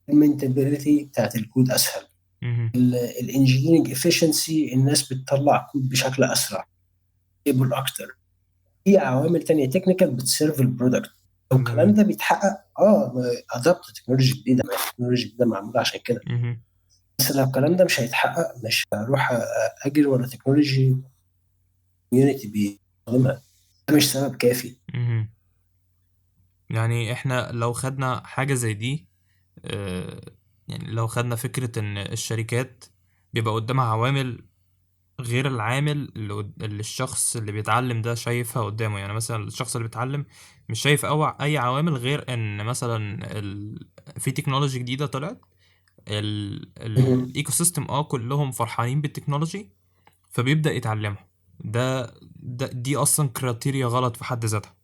المينتابيلتي بتاعت الكود اسهل، مهم. الانجينيرنج افشنسي الناس بتطلع كود بشكل اسرع، ستيبل اكتر. في عوامل تانية تكنيكال بتسيرف البرودكت. لو الكلام جميل. ده بيتحقق ادابت تكنولوجي جديده، ما هي تكنولوجي جديده معموله عشان كده. مهم. بس لو الكلام ده مش هيتحقق، مش هروح اجري ورا تكنولوجي كوميونتي بيستخدمها، ده مش سبب كافي. مهم. يعني احنا لو خدنا حاجة زي دي، آه، يعني لو خدنا فكرة ان الشركات بيبقى قدامها عوامل غير العامل اللي الشخص اللي بيتعلم ده شايفها قدامه. يعني مثلا الشخص اللي بيتعلم مش شايف اي عوامل غير ان مثلا في تكنولوجي جديدة طلعت، مهم. الايكو سيستم كلهم فرحانين بالتكنولوجي، فبيبدأ يتعلمها. دي اصلا كريتيريا غلط في حد ذاتها،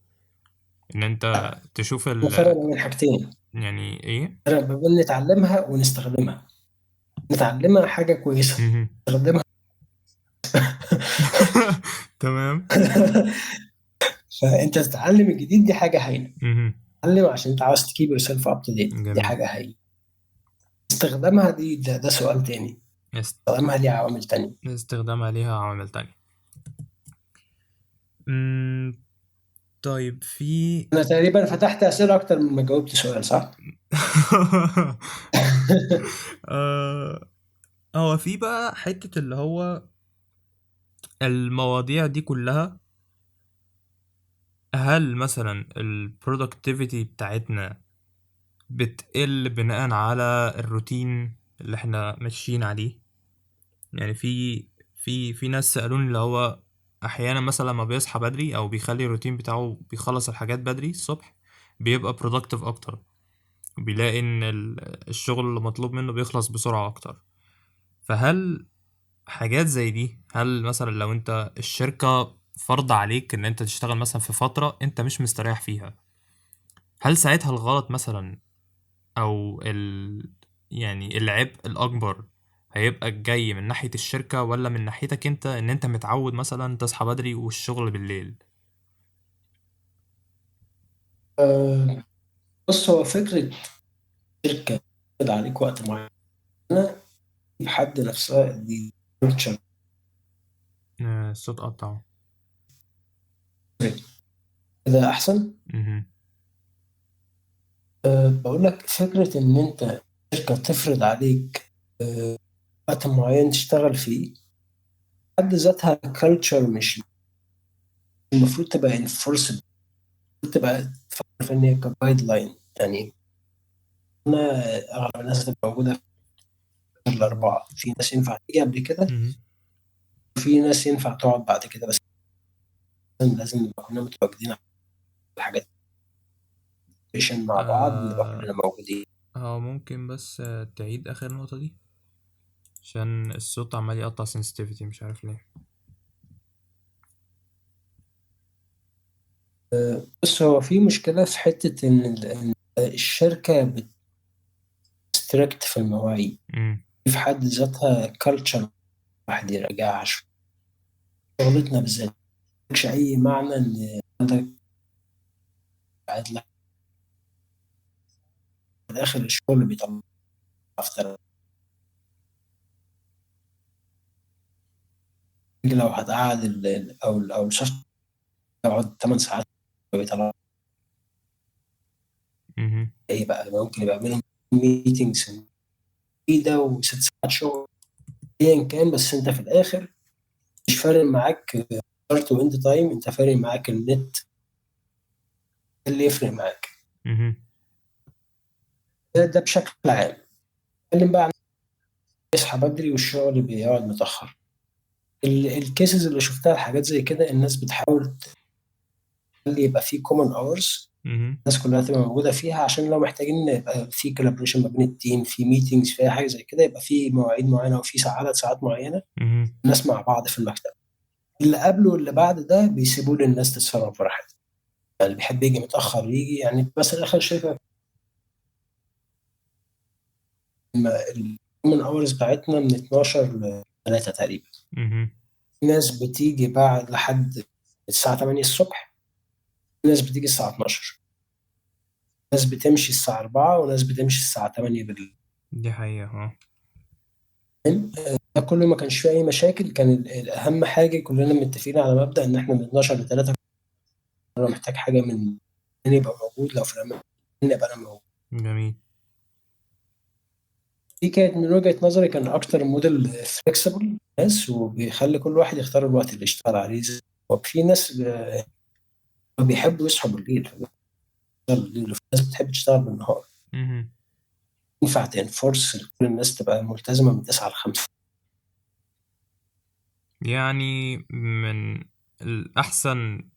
ان انت تشوف نفرق بين حاجتين، يعني ايه. نفرق بين نتعلمها ونستخدمها. نتعلمها حاجة كويسة، مهم. نستخدمها تمام. فأنت تتعلم الجديد دي حاجة هايلة، مهم. تتعلم عشان أنت عاوز تكيب يور سيلف أب تو ديت، دي جميل. حاجة هايلة. استخدامها دي ده سؤال تاني، است- استخدامها ليه عوامل تانية. استخدامها ليها عوامل تانية. مم، طيب في أنا تقريبا فتحت أسئلة أكتر من ما جاوبت سؤال، صح؟ آه، هو في بقى حتة اللي هو المواضيع دي كلها، هل مثلا ال productivity بتاعتنا بتقل بناء على الروتين اللي احنا ماشيين عليه؟ يعني في ناس سألوني اللي هو احيانا مثلا لما بيصحى بدري او بيخلي الروتين بتاعه بيخلص الحاجات بدري الصبح، بيبقى productive اكتر، بيلاقي ان الشغل اللي مطلوب منه بيخلص بسرعة اكتر. فهل حاجات زي دي، هل مثلا لو انت الشركة فرض عليك ان انت تشتغل مثلا في فترة انت مش مستريح فيها، هل ساعتها الغلط مثلا او يعني العبء الاكبر هيبقى جاي من ناحية الشركة ولا من ناحيتك انت، ان انت متعود مثلا تصحى بدري والشغل بالليل؟ أه، بص، هو فكرة شركة تاخد عليك وقت معين في حد نفسها دي culture. الصوت قطع. كده أحسن. مهم. بقول لك فكرة إن أنت شركة تفرض عليك أه وقت معين تشتغل فيه، حد ذاتها culture، مش المفروض تبقى enforceable، تبقى تفكر في إن هي كجايد لاين يعني. أنا أغلب الناس اللي موجودة في الأربعة، في ناس ينفع تيجي قبل كده مهم. وفي ناس ينفع تقعد بعد كده، بس لازم نبقى كلنا متواجدين على الحاجات مع بعض، نبقى آه كلنا موجودين. هو ممكن بس تعيد اخر نقطة دي، عشان الصوت عمال يقطع sensitivity مش عارف ليه. بص، هو في مشكلة في حتة إن إن الشركة بتستريكت في المواعيد، مم. في حد ذاتها كالتشر واحد يراجعها شوية. شغلتنا بالذات ملكش أي معنى إن عندك قاعد لك في الآخر الشغل بيطلع أفتر. لو هتقعد أو الشخص يقعد 8 ساعات بيطلع مهم. إيه بقى؟ ممكن يبقى بينهم ميتينجز جديدة وست ساعات شغل أيا كان، بس أنت في الآخر مش فارق معاك ستارت وإند تايم، أنت فارق معاك النت اللي يفرق معاك. مهم. ده بشكل عام. اتكلم بقى عن يصحى بدري والشغل بيقعد متأخر. الكيسز اللي شفتها الحاجات زي كده، الناس بتحاول تخلي يبقى في كومن اورز مهم. الناس كلها تبقى موجودة فيها، عشان لو محتاجين يبقى في كولابريشن ما بين التيم، في ميتينجز، في أي حاجة زي كده، يبقى في مواعيد معينة وفي عدد ساعات معينة مهم. الناس مع بعض في المكتب. اللي قبله واللي بعد ده بيسيبوا للناس تتصرف براحتها. يعني اللي بيحب يجي متأخر يجي، يعني مثلا آخر شركة الكومن اورز بتاعتنا من 12 ل 3 تقريبا. مهم. في ناس بتيجي بعد لحد الساعة 8 الصبح، في ناس بتيجي الساعة 12، ناس بتمشي الساعة 4 وناس بتمشي الساعة 8 بالليل. دي حقيقة ده كله ما كانش فيه أي مشاكل. كان الأهم حاجة كلنا متفقين على مبدأ إن إحنا من 12 ل 3 لو محتاج حاجة من يبقى موجود، لو في الأمان يبقى أنا موجود. جميل. دي كانت من وجهة نظري كان أكتر موديل فليكسبل ناس، وبيخلي كل واحد يختار الوقت اللي يشتغل عليه. وفي ناس بيحبوا يصحوا بالليل، وفي ناس بتحب تشتغل بالنهار. مهم. ينفع تنفورس كل الناس تبقى ملتزمة من 9 ل 5؟ يعني من الأحسن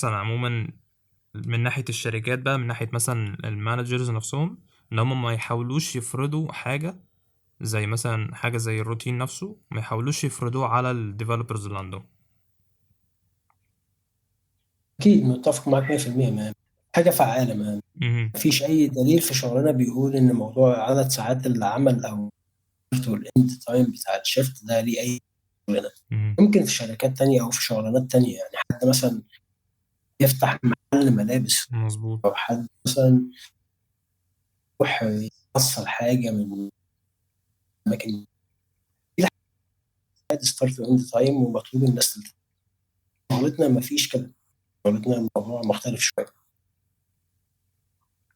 عموما من ناحية الشركات بقى، من ناحية مثلا المانجرز نفسهم، إن هم ما يحاولوش يفرضوا حاجة زي مثلا حاجة زي الروتين نفسه ما يحاولوش يفرضوه على الديفلوبرز اللي عندهم. اكيد متفق معاك 100%. ما حاجه فعاله، ما مهم. فيش اي دليل في شغلنا بيقول ان موضوع عدد ساعات العمل او الاند تايم بتاع الشيفت ده ليه اي شغلانه. مهم. ممكن في شركات تانية او في شغلانات تانية، يعني حد مثلا يفتح محل ملابس، مظبوط. او حد مثلا يروح يوصل حاجه من اماكن، في حاجات ستارت واند تايم ومطلوب الناس تلتزم. شغلتنا ما فيش كده، شغلتنا الموضوع مختلف شويه.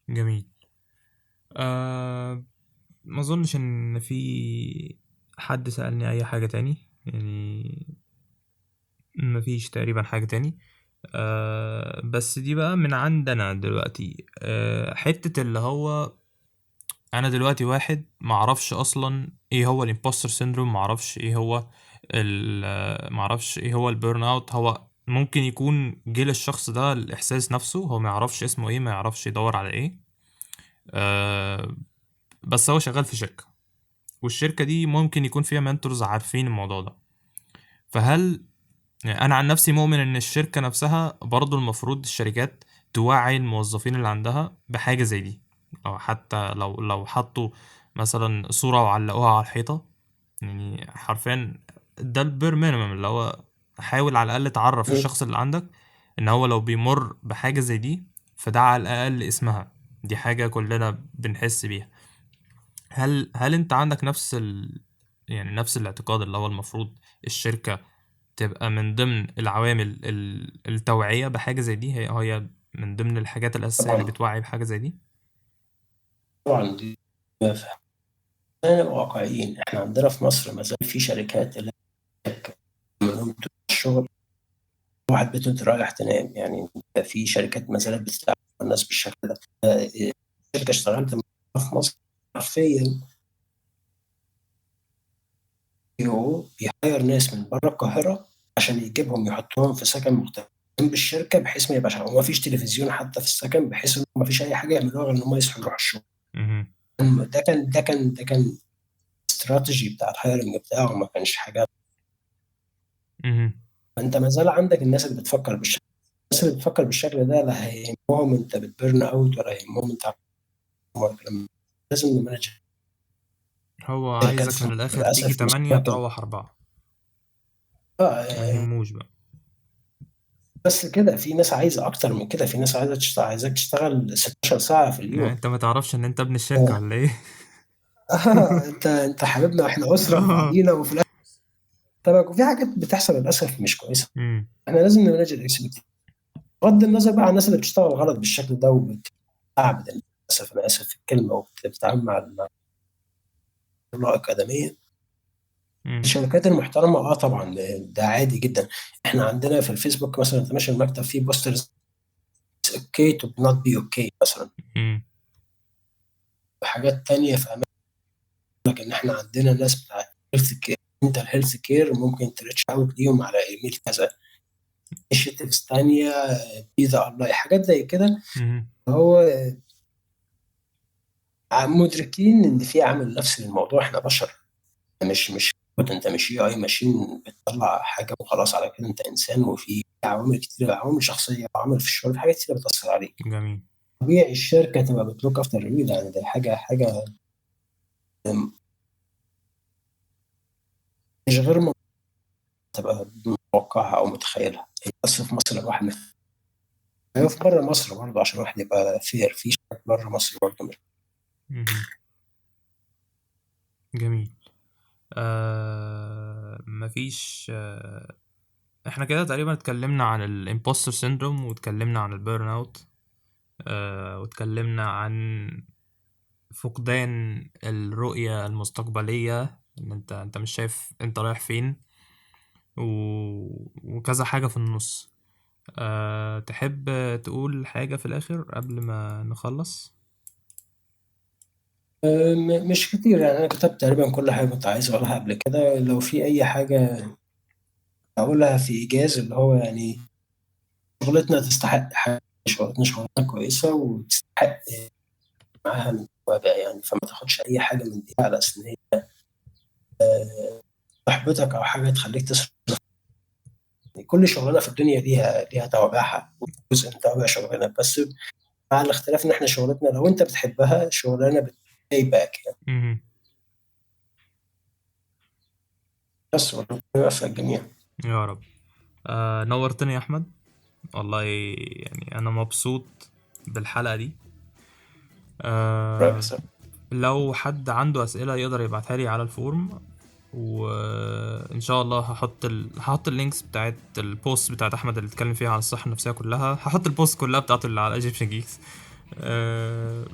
جميل. ما اظنش ان في حد سألني اي حاجة تاني يعني. ما فيش تقريبا حاجة تاني. بس دي بقى من عندنا دلوقتي، حتة اللي هو انا دلوقتي واحد معرفش اصلا ايه هو الامبوستر سيندروم، معرفش ايه هو معرفش ايه هو البيرن اوت. هو ممكن يكون جه للشخص ده الاحساس نفسه، هو ما يعرفش اسمه ايه، ما يعرفش يدور على ايه. آه بس هو شغال في شركة، والشركة دي ممكن يكون فيها منتورز عارفين الموضوع ده. فهل يعني انا عن نفسي مؤمن ان الشركة نفسها برضو المفروض الشركات توعي الموظفين اللي عندها بحاجة زي دي، او حتى لو حطوا مثلا صورة وعلقوها على الحيطة، يعني حرفيا ده البير مينيمم اللي هو حاول على الاقل تعرف الشخص اللي عندك ان هو لو بيمر بحاجة زي دي فده على الاقل اسمها. دي حاجة كلنا بنحس بيها. هل انت عندك نفس يعني نفس الاعتقاد اللي هو المفروض الشركة تبقى من ضمن العوامل التوعية بحاجة زي دي، هي من ضمن الحاجات الأساسية اللي طبعا بتوعي بحاجة زي دي؟ طبعا دي خلينا نبقى واقعيين. احنا عندنا في مصر ما زال في شركات اللي منهم طول الشغل واحد بيته انت رايح تنام. يعني في شركات ما زالت بتتعامل مع الناس بالشكل ده. شركه اشتغلت معاها في مصر حرفيا هو بيهاير ناس من بره القاهره عشان يجيبهم يحطهم في سكن مختلف جنب الشركه، بحيث ما يبقاش وما فيش تلفزيون حتى في السكن، بحيث ان ما فيش اي حاجه يعملوها غير ان هم يصحوا يروحوا الشغل. مهم. ده كان استراتيجي بتاع الهايرنج بتاعه، ما كانش حاجه. مهم. فانت ما زال عندك الناس اللي بتفكر بالشكل، الناس اللي بتفكر بالشكل ده لا هيهمهم انت بتبرن اوت ولا هيهمهم انت عمرك. لما لازم نمانج هو الشركات عايزك في من مصر الآخر تيجي للاسف مش 8 كده. تروح 4. ما آه، يهموش بقى. بس كده في ناس عايزه اكتر من كده، في ناس عايزه تشتغل، عايزاك تشتغل 16 ساعه في يعني اليوم. انت ما تعرفش ان انت ابن الشركة آه. ولا ايه؟ انت حبيبنا واحنا اسره في اه. بعضينا وفي الاخر تبعك. وفي حاجات بتحصل للاسف مش كويسه. مم. احنا لازم نمانج الاكسبكت، بغض النظر بقى عن الناس اللي بتشتغل غلط بالشكل ده وبتعبد الناس. للاسف انا اسف في الكلمه، وبتتعامل مع طلاب اكاديميه. مم. الشركات المحترمه طبعا ده عادي جدا. احنا عندنا في الفيسبوك مثلا انت ماشي المكتب فيه بوسترز اوكي تو نوت بي اوكي مثلا، مم. وحاجات تانية في اماكن لك ان احنا عندنا ناس بتاعت هيلث كير، انت الهيلث كير ممكن تريتش اوت ليهم على ايميل كذا. انشيتيفز تانية بيزا الله حاجات زي كده. مم. هو مدركين ان في عامل نفسي للموضوع. احنا بشر، مش انت مش اي اي ماشين بتطلع حاجه وخلاص على كده. انت انسان وفي عوامل كتير، عوامل شخصيه وعوامل في الشغل، في حاجات كتير بتاثر عليك. جميل. طبيعي الشركه تبقى بتلوك افتر ريفيو، يعني دي حاجه مش غير تبقى متوقعها او متخيلها. بس في مصر الواحد هي في بره مصر برضه عشان الواحد يبقى فير في شركات بره مصر برضه مش. مهم. جميل. مفيش احنا كده تقريبا اتكلمنا عن الامبوستر سيندروم، واتكلمنا عن البيرن اوت، واتكلمنا عن فقدان الرؤية المستقبلية، ان انت مش شايف انت رايح فين، و... وكذا حاجة في النص. تحب تقول حاجة في الآخر قبل ما نخلص؟ مش كتير يعني. انا كتبت تقريبا كل حاجه كنت عايز اقولها قبل كده. لو في اي حاجه اقولها في ايجاز اللي هو يعني شغلتنا تستحق حاجه، شغلتنا كويسه وتستحق معاها من الوضع يعني. فما تاخدش اي حاجه من دي على اساس ان هي تحبطك او حاجه تخليك تصرف. كل شغلانه في الدنيا ليها توابعها، وجزء من توابع شغلنا، بس مع الاختلاف ان احنا شغلتنا لو انت بتحبها شغلانه بتباي باك يعني. مهم. بس وربنا يوفق الجميع. يا رب. نورتني يا احمد، والله يعني انا مبسوط بالحلقة دي. آه رئيس. لو حد عنده اسئلة يقدر يبعتها لي على الفورم، وان شاء الله هحط اللينكس بتاعت البوست بتاعت احمد اللي اتكلم فيها عن الصحة النفسية كلها، هحط البوست كلها بتاعته اللي على ايجيبشن جيكس. آه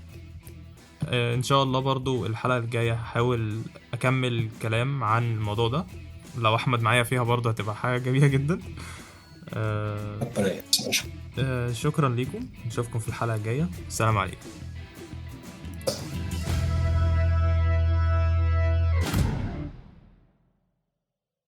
ان شاء الله برضو الحلقة الجاية هحاول اكمل كلام عن الموضوع ده، لو احمد معايا فيها برضو هتبقى حاجة جميلة جدا. آه ربنا يسلمك. شكرا ليكم، نشوفكم في الحلقة الجاية، السلام عليكم.